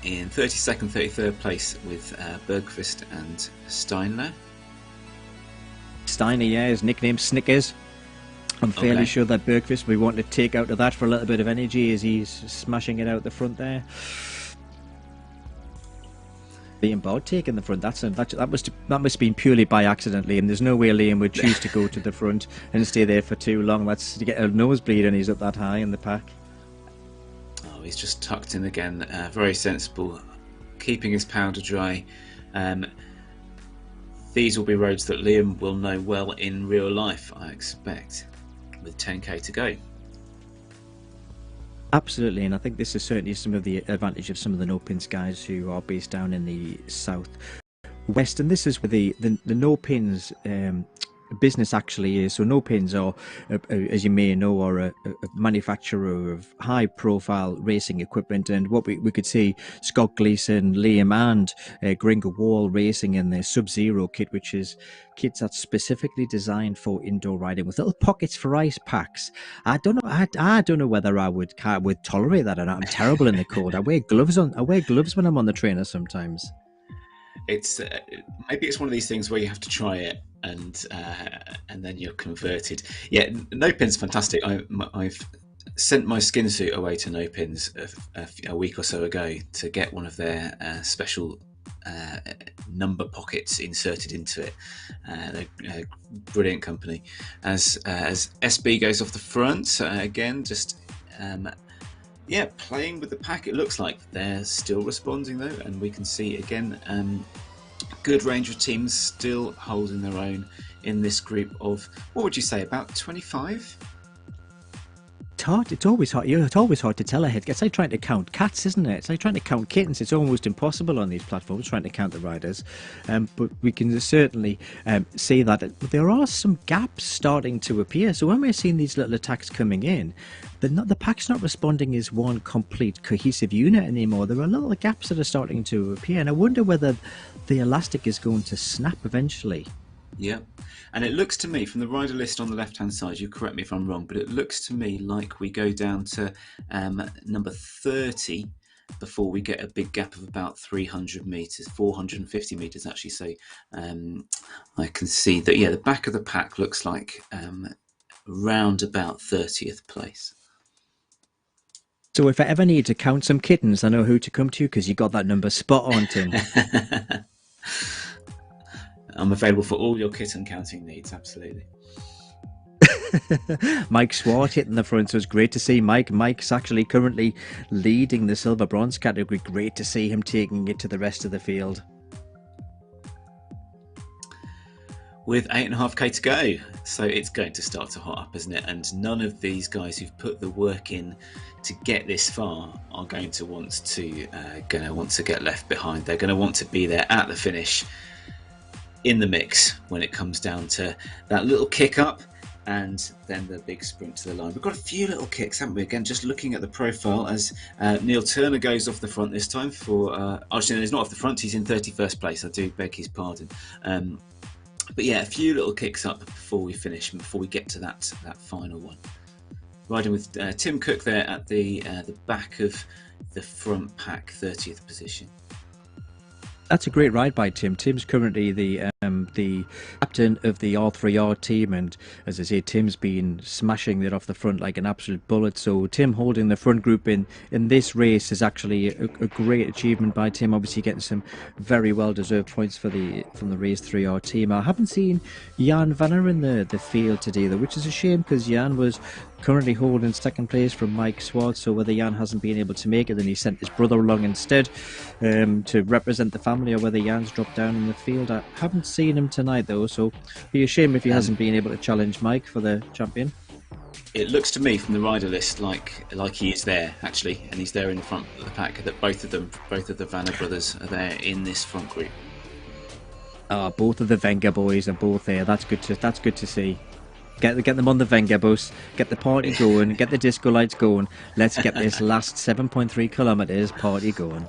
in 32nd, 33rd place with Bergqvist and Steiner.
Steiner, yeah, his nickname Snickers. I'm fairly sure that Bergqvist, we want to take out of that for a little bit of energy as he's smashing it out the front there. Liam Bard taking the front, that must have been purely by accident, Liam. There's no way Liam would choose to go to the front and stay there for too long. That's to get a nosebleed, and he's up that high in the pack.
Oh, he's just tucked in again. Very sensible, keeping his powder dry. These will be roads that Liam will know well in real life, I expect, with 10k to go.
Absolutely, and I think this is certainly some of the advantage of some of the Nopinz guys who are based down in the south west, and this is where the Nopinz business actually is. So Nopinz are, as you may know, are a manufacturer of high profile racing equipment, and what we could see Scott Gleason, Liam and Gringo Wall racing in their Sub-Zero kit, which is kits that's specifically designed for indoor riding with little pockets for ice packs. I don't know whether I would tolerate that or not. I'm terrible in the cold. I wear gloves when I'm on the trainer sometimes.
It's maybe it's one of these things where you have to try it and then you're converted. Yeah, Nopinz fantastic. I've sent my skin suit away to Nopinz a week or so ago to get one of their special number pockets inserted into it. They're a brilliant company. As SB goes off the front, again, just yeah, playing with the pack. It looks like they're still responding though, and we can see again good range of teams still holding their own in this group of, what would you say, about 25?
It's hard. It's always hard. You know, it's always hard to tell ahead. It's like trying to count cats, isn't it? It's like trying to count kittens. It's almost impossible on these platforms trying to count the riders. But we can certainly see that there are some gaps starting to appear. So when we're seeing these little attacks coming in, the pack's not responding as one complete cohesive unit anymore. There are little gaps that are starting to appear, and I wonder whether the elastic is going to snap eventually.
Yeah, and it looks to me from the rider list on the left hand side, you correct me if I'm wrong, but it looks to me like we go down to number 30 before we get a big gap of about 300 meters, 450 meters actually. So I can see that, yeah, the back of the pack looks like around about 30th place.
So if I ever need to count some kittens, I know who to come to because you got that number spot on, Tim.
I'm available for all your kitten counting needs, absolutely.
Mike Swart hitting the front, so it's great to see Mike. Mike's actually currently leading the silver bronze category. Great to see him taking it to the rest of the field.
With 8.5k to go, so it's going to start to hot up, isn't it? And none of these guys who've put the work in to get this far are going to want to get left behind. They're going to want to be there at the finish, in the mix when it comes down to that little kick up and then the big sprint to the line. We've got a few little kicks, haven't we? Again, just looking at the profile as Neil Turner goes off the front this time for actually, he's not off the front, he's in 31st place. I do beg his pardon. But yeah, a few little kicks up before we finish and before we get to that final one. Riding with Tim Cook there at the back of the front pack, 30th position.
That's a great ride by Tim. Tim's currently the captain of the R3R team, and as I say, Tim's been smashing it off the front like an absolute bullet. So Tim holding the front group in this race is actually a great achievement by Tim. Obviously getting some very well deserved points from the Race 3R team. I haven't seen Jan Vanner in the field today though, which is a shame because Jan was currently holding second place from Mike Swart. So whether Jan hasn't been able to make it, then he sent his brother along instead to represent the family, or whether Jan's dropped down in the field. I haven't seen him tonight though, so it'd be a shame if he hasn't been able to challenge Mike for the champion.
It looks to me from the rider list like he is there actually, and he's there in the front of the pack. That both of the Vanner brothers are there in this front group.
Both of the Wenger boys are both there. That's good to see. Get them on the Wenger bus, get the party going, get the disco lights going. Let's get this last 7.3 kilometers party going.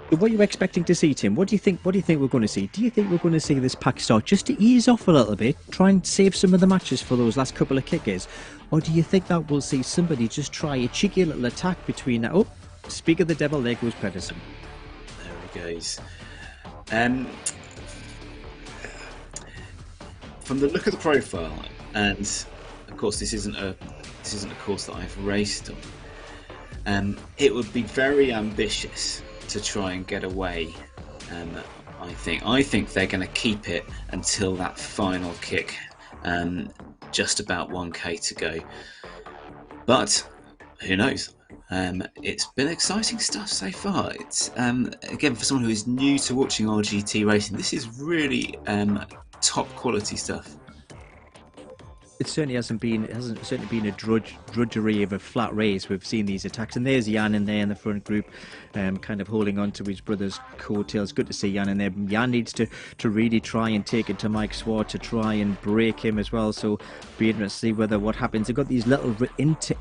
What are you expecting to see, Tim? What do you think we're going to see? Do you think we're going to see this pack start just to ease off a little bit, try and save some of the matches for those last couple of kickers? Or do you think that we'll see somebody just try a cheeky little attack between... Oh, speak of the devil, there goes Pedersen.
There he goes. From the look of the profile, and of course this isn't a course that I've raced on, it would be very ambitious to try and get away. I think they're going to keep it until that final kick, just about 1k to go. But who knows? It's been exciting stuff so far. It's again, for someone who is new to watching RGT racing, this is really top quality stuff.
It certainly hasn't been a drudgery of a flat race. We've seen these attacks, and there's Jan in there in the front group, kind of holding on to his brother's coattails. Good to see Jan in there. Jan needs to really try and take it to Mike Swart to try and break him as well. So be interested to see what happens. They've got these little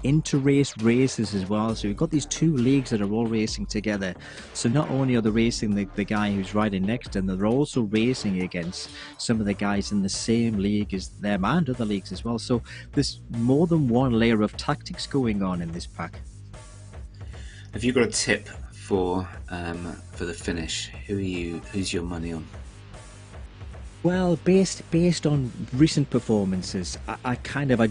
inter-race races as well. So you've got these two leagues that are all racing together. So not only are they racing the guy who's riding next, and they're also racing against some of the guys in the same league as them and other leagues as well. So there's more than one layer of tactics going on in this pack.
Have you got a tip for the finish? Who's your money on?
Well, based on recent performances, I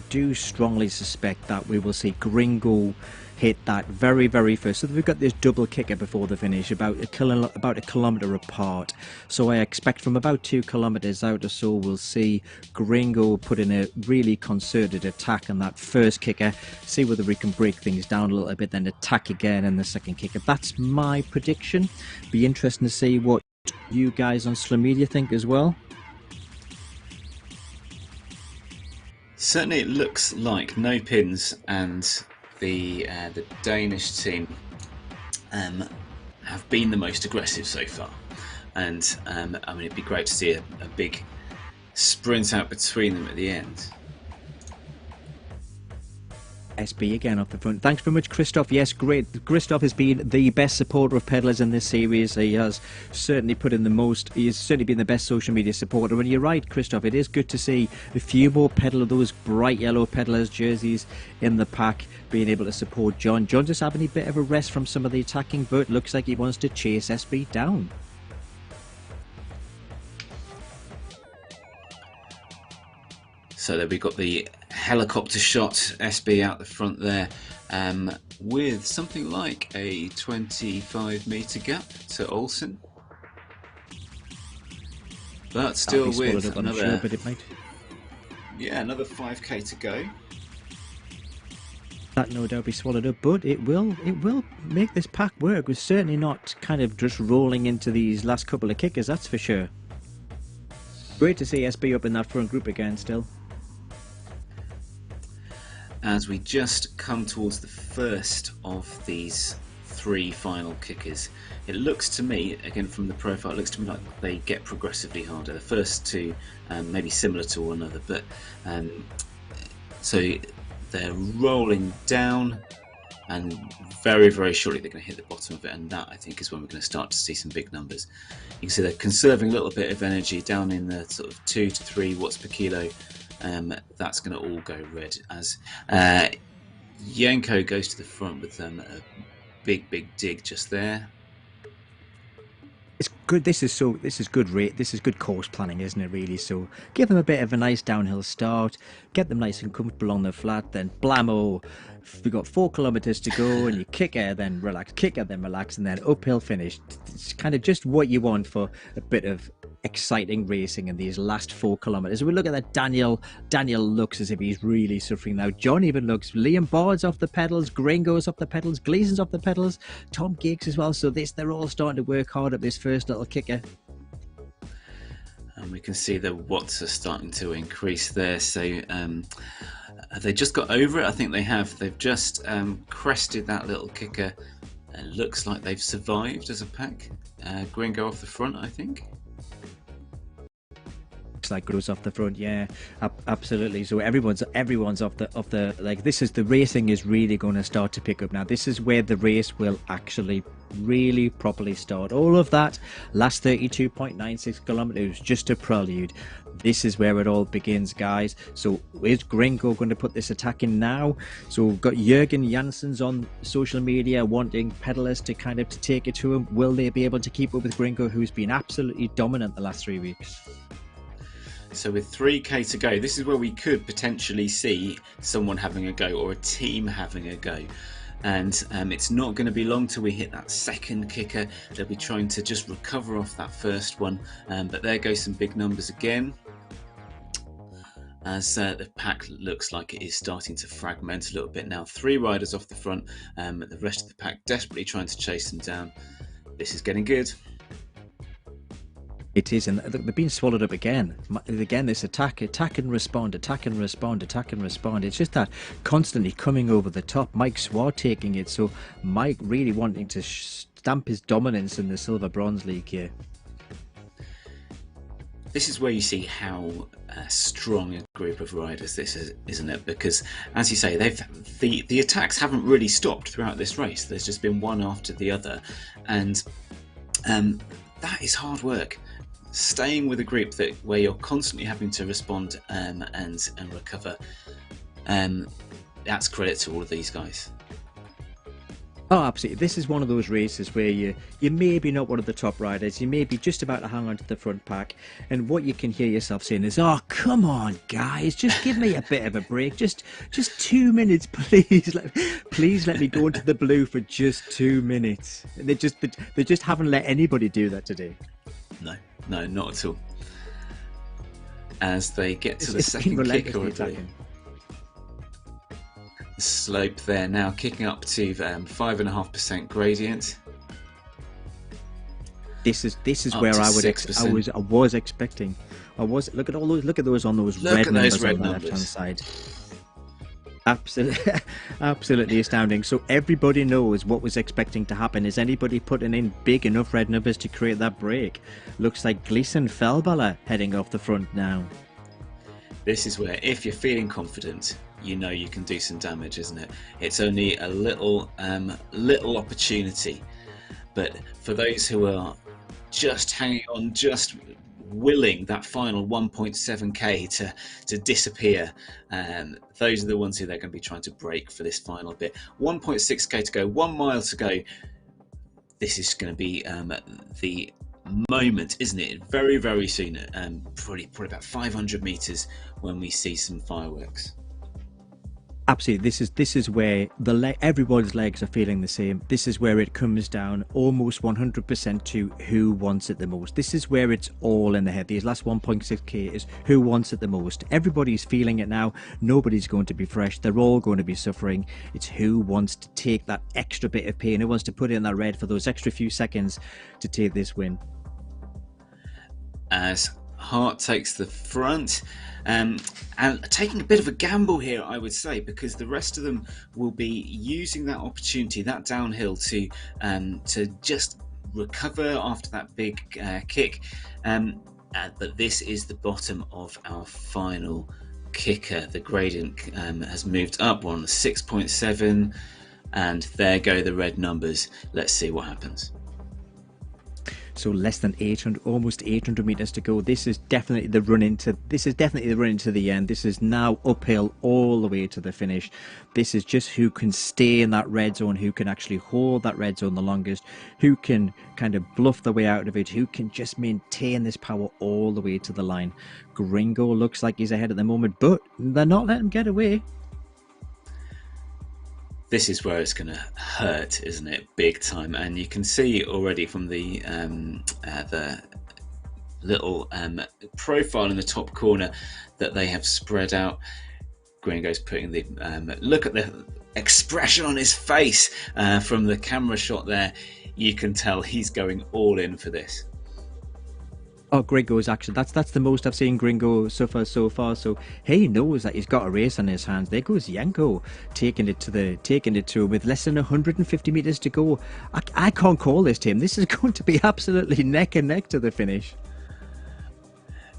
do strongly suspect that we will see Gringo hit that very first. So we've got this double kicker before the finish, about a kilometre apart. So I expect from about 2 kilometres out or so, we'll see Gringo put in a really concerted attack on that first kicker, see whether we can break things down a little bit, then attack again in the second kicker. That's my prediction. Be interesting to see what you guys on Slow Media think as well.
Certainly, it looks like Nopinz and the Danish team have been the most aggressive so far, and I mean, it'd be great to see a big sprint out between them at the end.
SB again off the front. Thanks very much, Christoph. Yes, great. Christoph has been the best supporter of pedalers in this series. He has certainly put in the most. He has certainly been the best social media supporter. And you're right, Christoph. It is good to see a few more those bright yellow pedalers jerseys in the pack, being able to support John. John just having a bit of a rest from some of the attacking, but looks like he wants to chase SB down.
So there we got the helicopter shot, SB out the front there, with something like a 25-metre gap to Olsen. But still with another,
but it might.
Yeah, another 5k to go.
That no doubt be swallowed up, but it will make this pack work. We're certainly not kind of just rolling into these last couple of kickers, that's for sure. Great to see SB up in that front group again still.
As we just come towards the first of these 3 final kickers, it looks to me, again from the profile, it looks to me like they get progressively harder. The first 2 maybe similar to one another, but so they're rolling down, and very shortly they're going to hit the bottom of it, and that I think is when we're going to start to see some big numbers. You can see they're conserving a little bit of energy down in the sort of 2 to 3 watts per kilo. That's going to all go red as Yanko goes to the front with a big dig just there.
It's good. This is good rate. This is good course planning, isn't it? Really. So give them a bit of a nice downhill start, get them nice and comfortable on the flat, then blammo. We've got 4 kilometers to go, and you kicker, then relax, kicker, then relax, and then uphill finish. It's kind of just what you want for a bit of exciting racing in these last 4 kilometers. We look at that. Daniel looks as if he's really suffering now. John even looks. Liam Bard's off the pedals, Gringo's off the pedals, Gleason's off the pedals, Tom Giggs as well. So they're all starting to work hard at this first little kicker.
And we can see the watts are starting to increase there. So have they just got over it? I think they have. They've just crested that little kicker. It looks like they've survived as a pack. Gringo off the front, I think.
Like goes off the front, yeah, absolutely. So everyone's off the like. This is the racing is really going to start to pick up now. This is where the race will actually really properly start. All of that last 32.96 kilometers just a prelude. This is where it all begins, guys. So is Gringo going to put this attack in now? So we've got Jürgen Janssens on social media wanting pedalers to kind of to take it to him. Will they be able to keep up with Gringo, who's been absolutely dominant the last 3 weeks?
So with 3k to go, this is where we could potentially see someone having a go, or a team having a go. And it's not going to be long till we hit that second kicker. They'll be trying to just recover off that first one. But there goes some big numbers again, as the pack looks like it is starting to fragment a little bit now. 3 riders off the front, the rest of the pack desperately trying to chase them down. This is getting good.
It is, and they're being swallowed up again. Again, this attack and respond. It's just that constantly coming over the top. Mike Swart taking it, so Mike really wanting to stamp his dominance in the Silver Bronze League here.
This is where you see how strong a group of riders this is, isn't it? Because, as you say, the attacks haven't really stopped throughout this race. There's just been one after the other, and that is hard work. Staying with a group where you're constantly having to respond and recover, that's credit to all of these guys.
Oh, absolutely. This is one of those races where you maybe not one of the top riders. You may be just about to hang on to the front pack, and what you can hear yourself saying is, "Oh, come on, guys, just give me a bit of a break. Just 2 minutes, please. Please let me go into the blue for just 2 minutes." And they just haven't let anybody do that today.
No, no, not at all. As they get to the
It's been
second kick
relentlessly
already.
attacking.
The slope there now kicking up to 5.5% gradient.
This is
Up
where
to
I
6%.
was expecting. Look at those on those
Look
red
at those
numbers
red
on the left hand
numbers.
side. Absolutely, absolutely astounding. So everybody knows what was expecting to happen. Is anybody putting in big enough red numbers to create that break? Looks like Gleason Fellballer heading off the front now.
This is where, if you're feeling confident, you know you can do some damage, isn't it? It's only a little opportunity, but for those who are just hanging on, just willing that final 1.7k to disappear, those are the ones who they're going to be trying to break for this final bit. 1.6k to go, 1 mile to go. This is going to be the moment, isn't it? Very, very soon, probably about 500 meters when we see some fireworks.
Absolutely, this is where everybody's legs are feeling the same. This is where it comes down almost 100% to who wants it the most. This is where it's all in the head. These last 1.6k is who wants it the most. Everybody's feeling it now. Nobody's going to be fresh. They're all going to be suffering. It's who wants to take that extra bit of pain, who wants to put in that red for those extra few seconds to take this win.
As Hart takes the front, and taking a bit of a gamble here, I would say, because the rest of them will be using that opportunity, that downhill, to just recover after that big kick. But this is the bottom of our final kicker. The gradient has moved up. We're on the 6.7, and there go the red numbers. Let's see what happens.
So less than 800, almost 800 meters to go. This is definitely the run into the end. This is now uphill all the way to the finish. This is just who can stay in that red zone, who can actually hold that red zone the longest, who can kind of bluff the way out of it, who can just maintain this power all the way to the line. Gringo looks like he's ahead at the moment, but they're not letting him get away.
This is where it's going to hurt, isn't it? Big time. And you can see already from the little profile in the top corner that they have spread out. Gringo's putting the look at the expression on his face from the camera shot there. You can tell he's going all in for this.
Oh, Gringo's actually, that's the most I've seen Gringo suffer so far. So he knows that he's got a race on his hands. There goes Yanko taking it to him with less than 150 meters to go. I can't call this, Tim. This is going to be absolutely neck and neck to the finish.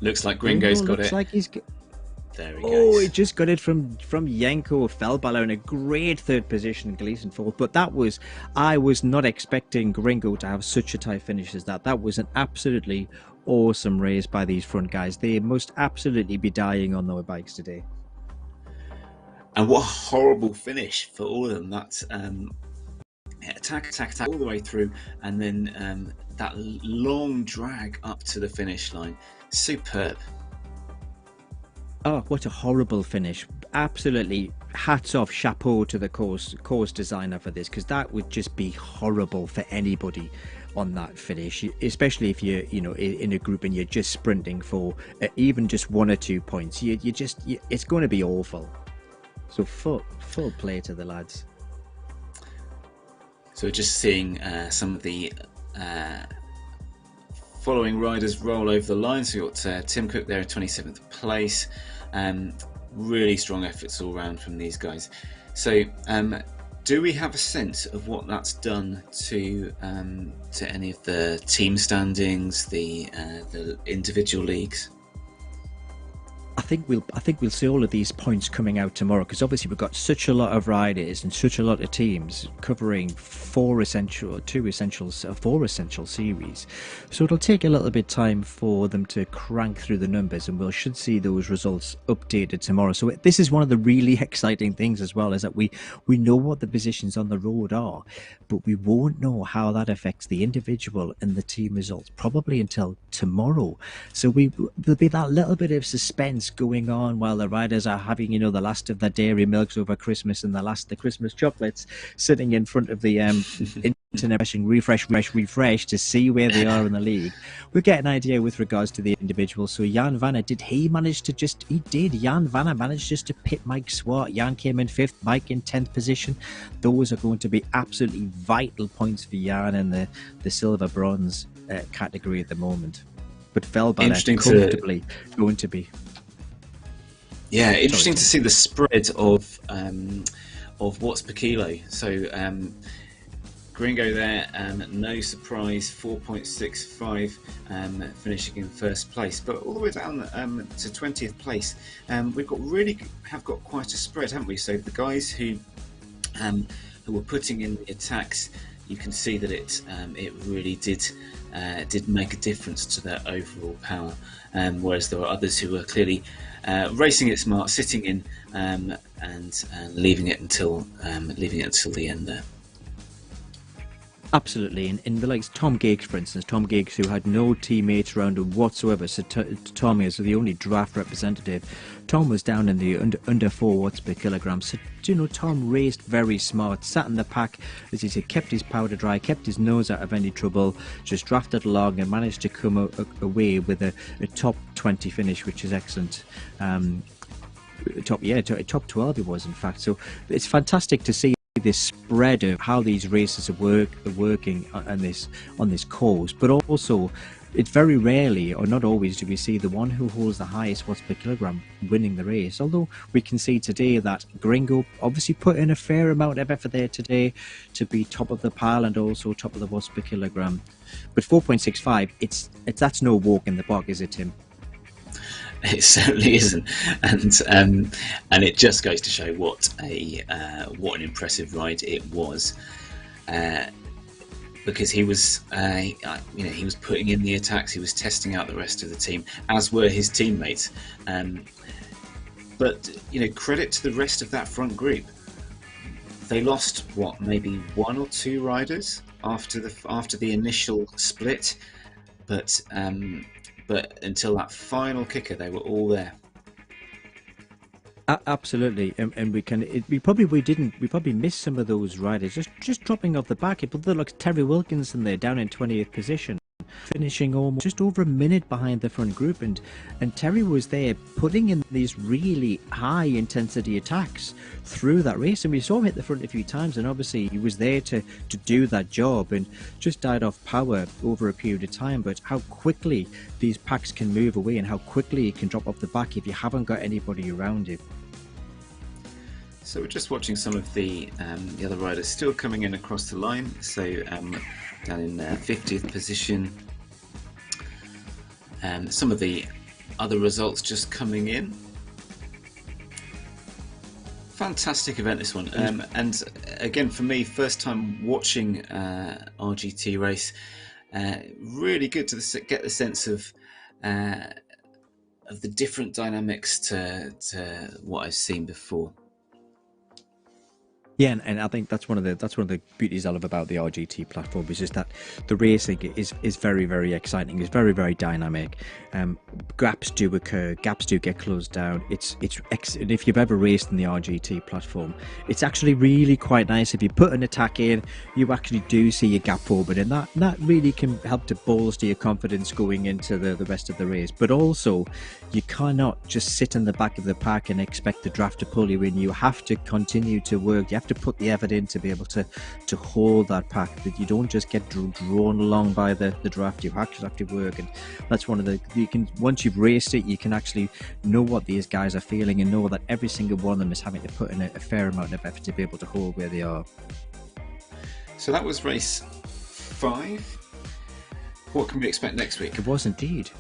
Looks like Gringo's got it.
Like he's.
There he goes.
Oh, he just got it from Yanko Fellballer in a great third position, Gleason fourth. But I was not expecting Gringo to have such a tight finish as that. That was an absolutely awesome race by these front guys. They must absolutely be dying on their bikes today.
And what a horrible finish for all of them. That's attack all the way through, and then that long drag up to the finish line. Superb.
Oh, what a horrible finish. Absolutely hats off, chapeau to the course designer for this, because that would just be horrible for anybody on that finish, especially if you're in a group and you're just sprinting for even just 1 or 2 points. It's going to be awful. So full play to the lads.
So just seeing some of the following riders roll over the line. So you've got Tim Cook there at 27th place. Really strong efforts all round from these guys. So do we have a sense of what that's done to any of the team standings, the individual leagues?
I think we'll see all of these points coming out tomorrow, because obviously we've got such a lot of riders and such a lot of teams covering four essential series. So it'll take a little bit of time for them to crank through the numbers, and we should see those results updated tomorrow. So this is one of the really exciting things as well, is that we know what the positions on the road are, but we won't know how that affects the individual and the team results probably until tomorrow. So there'll be that little bit of suspense going on while the riders are having, you know, the last of the dairy milks over Christmas and the Christmas chocolates, sitting in front of the internet pressing refresh to see where they are in the league. We'll get an idea with regards to the individuals. So Jan Vanna, Jan Vanna managed just to pit Mike Swart. Jan came in 5th, Mike in 10th position. Those are going to be absolutely vital points for Jan in the silver bronze category at the moment. But Feldballer comfortably going to be.
Yeah, interesting to see the spread of watts per kilo. So Gringo there, no surprise, 4.65, finishing in first place. But all the way down to 20th place, we've got quite a spread, haven't we? So the guys who were putting in the attacks, you can see that it really did make a difference to their overall power. Whereas there were others who were clearly racing it smart, sitting in and leaving it until the end there.
Absolutely, and the likes Tom Giggs, for instance, Tom Giggs, who had no teammates around him whatsoever, so Tom is the only draft representative. Tom was down in the under 4 watts per kilogram, so you know, Tom raced very smart, sat in the pack, as he said, kept his powder dry, kept his nose out of any trouble, just drafted along and managed to come away with a top 20 finish, which is excellent. Top 12 he was, in fact. So it's fantastic to see this spread of how these races are working on this course, but also it's very rarely, or not always, do we see the one who holds the highest watts per kilogram winning the race. Although we can see today that Gringo obviously put in a fair amount of effort there today to be top of the pile and also top of the watts per kilogram. But 4.65, that's no walk in the park, is it, Tim?
It certainly isn't, and it just goes to show what an impressive ride it was, because he was he was putting in the attacks, he was testing out the rest of the team, as were his teammates. But credit to the rest of that front group. They lost maybe 1 or 2 riders after the initial split, but until that final kicker, they were all there.
Absolutely, and we probably missed some of those riders just dropping off the back. But look, Terry Wilkinson there down in 20th position, finishing almost just over a minute behind the front group, and Terry was there putting in these really high intensity attacks through that race, and we saw him hit the front a few times, and obviously he was there to do that job, and just died off power over a period of time. But how quickly these packs can move away, and how quickly it can drop off the back if you haven't got anybody around you.
So we're just watching some of the other riders still coming in across the line. So down in 50th position, some of the other results just coming in. Fantastic event, this one, and again for me, first time watching RGT race. Really good to get the sense of the different dynamics to what I've seen before.
Yeah, and I think that's one of the beauties I love about the RGT platform, is just that the racing is very, very exciting. It's very, very dynamic. Gaps do occur. Gaps do get closed down. And if you've ever raced in the RGT platform, it's actually really quite nice. If you put an attack in, you actually do see a gap forward, and that really can help to bolster your confidence going into the rest of the race. But also, you cannot just sit in the back of the pack and expect the draft to pull you in. You have to continue to work. You have to put the effort in to be able to hold that pack, that you don't just get drawn along by the draft. You actually have to work, and that's one of the, once you've raced it, you can actually know what these guys are feeling and know that every single one of them is having to put in a fair amount of effort to be able to hold where they are.
So that was race 5. What can we expect next week?
It was indeed.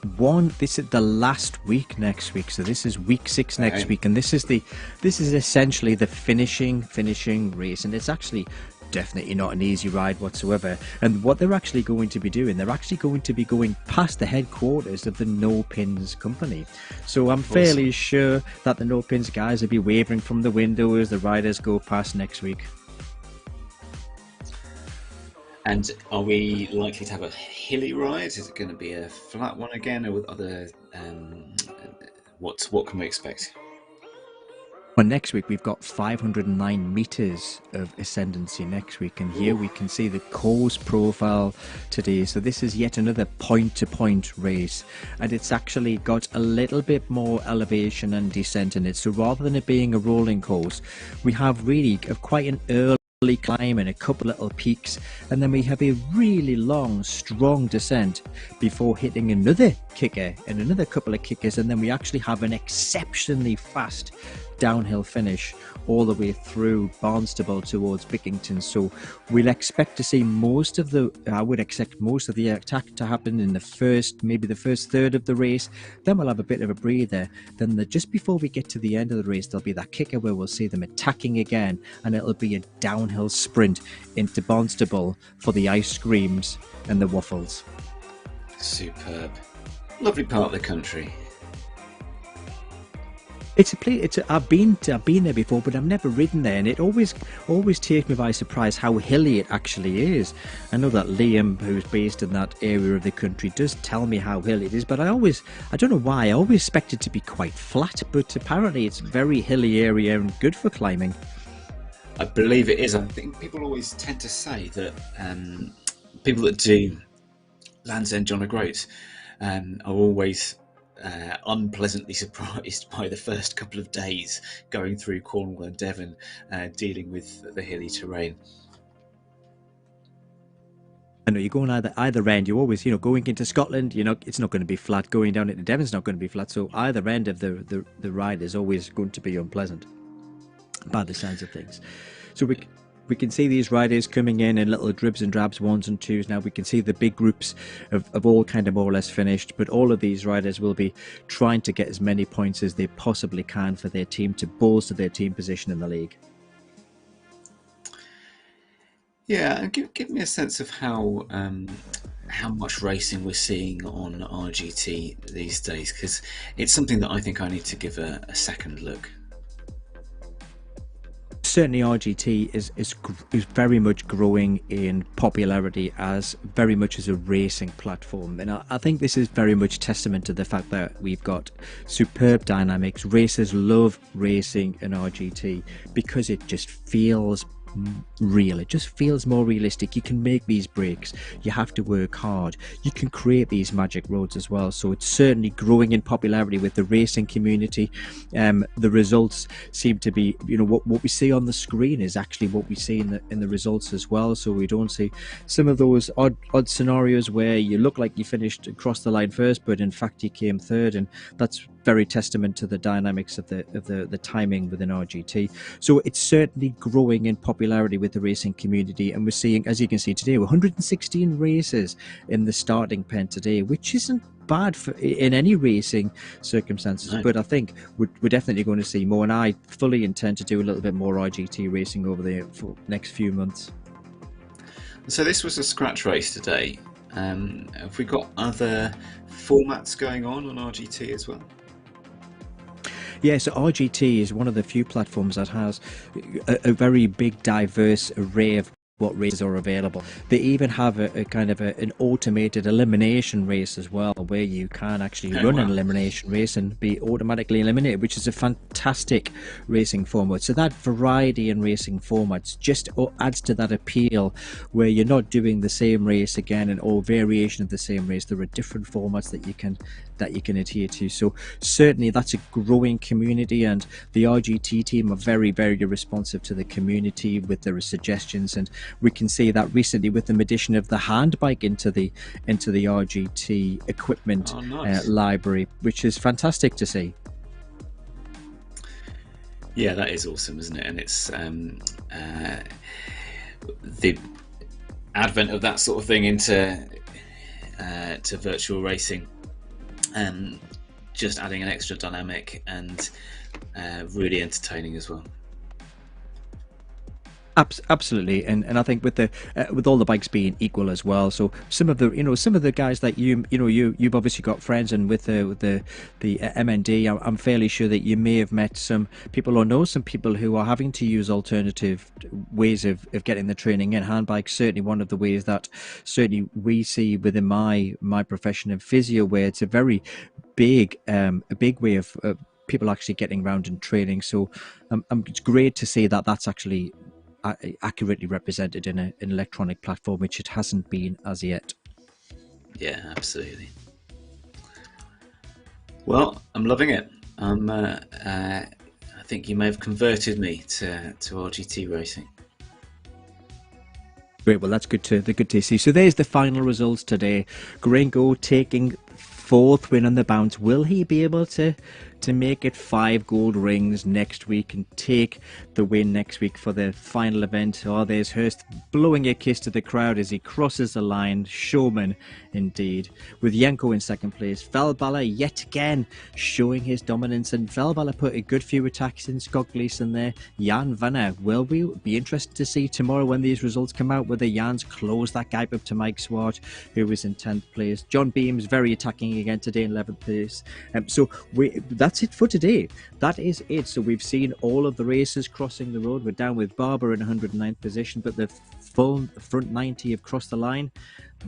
This is the last week next week, so this is week 6 next
Okay.
week, and this is essentially the finishing race, and it's actually definitely not an easy ride whatsoever. And what they're actually going to be doing, they're actually going to be going past the headquarters of the Nopinz company. So I'm fairly
Awesome.
sure that the Nopinz guys will be waving from the window as the riders go past next week.
And are we likely to have a hilly ride? Is it going to be a flat one again, or with other? What can we expect?
Well, next week we've got 509 meters of ascendancy next week, and here
Ooh.
we can see the course profile today. So this is yet another point-to-point race, and it's actually got a little bit more elevation and descent in it. So rather than it being a rolling course, we have really quite an early climb and a couple little peaks, and then we have a really long, strong descent before hitting another kicker and another couple of kickers, and then we actually have an exceptionally fast downhill finish all the way through Barnstable towards Bickington. So we'll expect to see I would expect most of the attack to happen in maybe the first third of the race. Then we'll have a bit of a breather. Then just before we get to the end of the race, there'll be that kicker where we'll see them attacking again, and it'll be a downhill sprint into Barnstable for the ice creams and the waffles.
Superb. Lovely part of the country.
It's a place. I've been there before, but I've never ridden there, and it always takes me by surprise how hilly it actually is. I know that Liam, who's based in that area of the country, does tell me how hilly it is, but I don't know why. I always expect it to be quite flat, but apparently it's a very hilly area and good for climbing.
I believe it is. I think people always tend to say that people that do Land's End John O'Groats are always unpleasantly surprised by the first couple of days going through Cornwall and Devon, dealing with the hilly terrain.
I know you're going either end. You always, going into Scotland, it's not going to be flat. Going down into Devon's not going to be flat. So either end of the ride is always going to be unpleasant, by the sounds of things. So we can see these riders coming in little dribs and drabs, ones and twos. Now we can see the big groups of all kind of more or less finished, but all of these riders will be trying to get as many points as they possibly can for their team to bolster their team position in the league.
Yeah, and give me a sense of how much racing we're seeing on RGT these days, because it's something that I think I need to give a second look.
Certainly RGT is very much growing in popularity as very much as a racing platform, and I think this is very much testament to the fact that we've got superb dynamics. Racers love racing in RGT because it just feels real. It just feels more realistic. You can make these breaks. You have to work hard. You can create these magic roads as well. So it's certainly growing in popularity with the racing community. The results seem to be, what we see on the screen is actually what we see in the results as well. So we don't see some of those odd scenarios where you look like you finished across the line first, but in fact you came third, and that's very testament to the dynamics of the timing within RGT. So it's certainly growing in popularity with the racing community, and we're seeing, as you can see today, 116 races in the starting pen today, which isn't bad in any racing circumstances.
No.
But I think we're definitely going to see more, and I fully intend to do a little bit more RGT racing over the next few months.
So this was a scratch race today. Have we got other formats going on RGT as well?
Yeah, so RGT is one of the few platforms that has a very big, diverse array of what races are available. They even have a kind of an automated elimination race as well, where you can actually run an elimination race and be automatically eliminated, which is a fantastic racing format. So that variety in racing formats just adds to that appeal, where you're not doing the same race again or variation of the same race. There are different formats that you can adhere to. So certainly that's a growing community, and the RGT team are very, very responsive to the community with their suggestions, and we can see that recently with the addition of the handbike into the RGT equipment library, which is fantastic to see.
Yeah, that is awesome, isn't it? And it's the advent of that sort of thing into to virtual racing just adding an extra dynamic and really entertaining as well.
Absolutely, and I think with all the bikes being equal as well. So some of the guys that you've obviously got friends, and with the MND, I'm fairly sure that you may have met some people or know some people who are having to use alternative ways of getting the training in. Handbikes certainly one of the ways that certainly we see within my profession of physio, where it's a very big way of people actually getting around and training. So it's great to see that that's actually accurately represented in an electronic platform, which it hasn't been as yet.
Yeah, absolutely. Well, I'm loving it. I think you may have converted me to RGT racing.
Great. Well, that's good to see. So there's the final results today. Gringo taking fourth win on the bounce. Will he be able to make it 5 gold rings next week and take the win next week for the final event? Oh, there's Hurst blowing a kiss to the crowd as he crosses the line. Showman indeed. With Janko in second place. Velbala yet again showing his dominance, and Velbala put a good few attacks in Scott Gleason there. Jan Vanner, will we be interested to see tomorrow when these results come out whether Jan's close that gap up to Mike Swart, who was in 10th place. John Beams very attacking again today in 11th place. So that's it for today. That is it. So we've seen all of the races crossing the road. We're down with Barber in 109th position, but the full front 90 have crossed the line.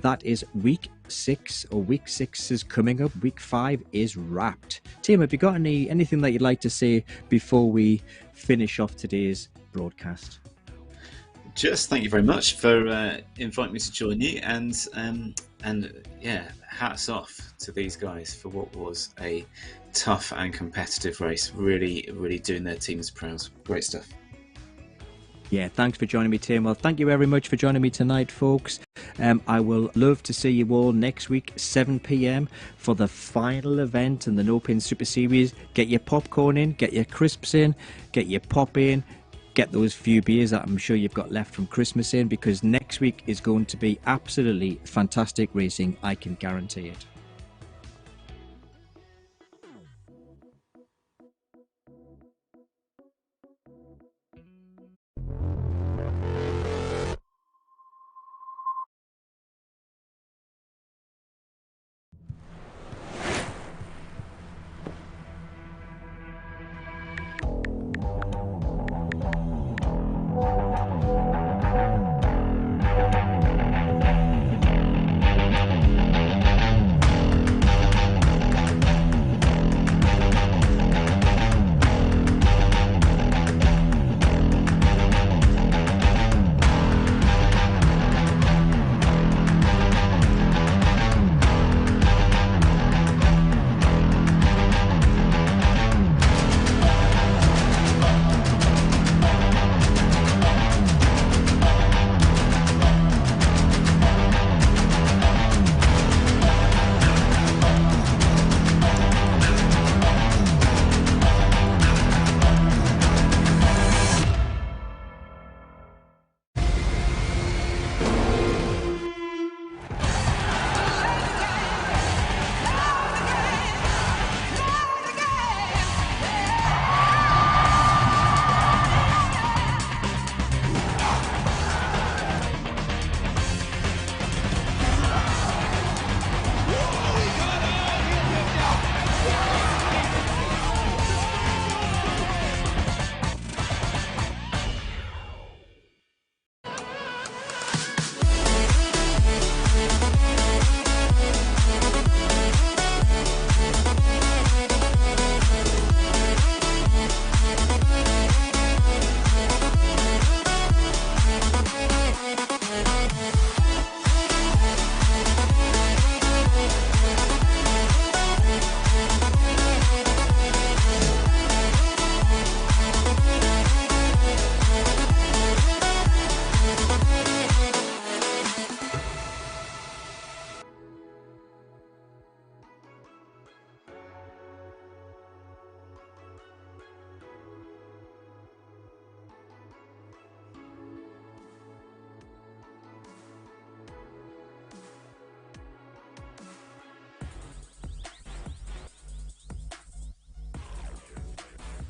That is week 6, or week 6 is coming up. Week 5 is wrapped. Tim, have you got anything that you'd like to say before we finish off today's broadcast?
Just thank you very much for inviting me to join you, and yeah, hats off to these guys for what was a tough and competitive race. Really doing their teams proud. Great stuff.
Yeah, thanks for joining me, Tim. Well, thank you very much for joining me tonight, folks. I will love to see you all next week, 7 p.m, for the final event in the Nopinz Super Series. Get your popcorn in, get your crisps in, get your pop in, get those few beers that I'm sure you've got left from Christmas in, because next week is going to be absolutely fantastic racing. I can guarantee it.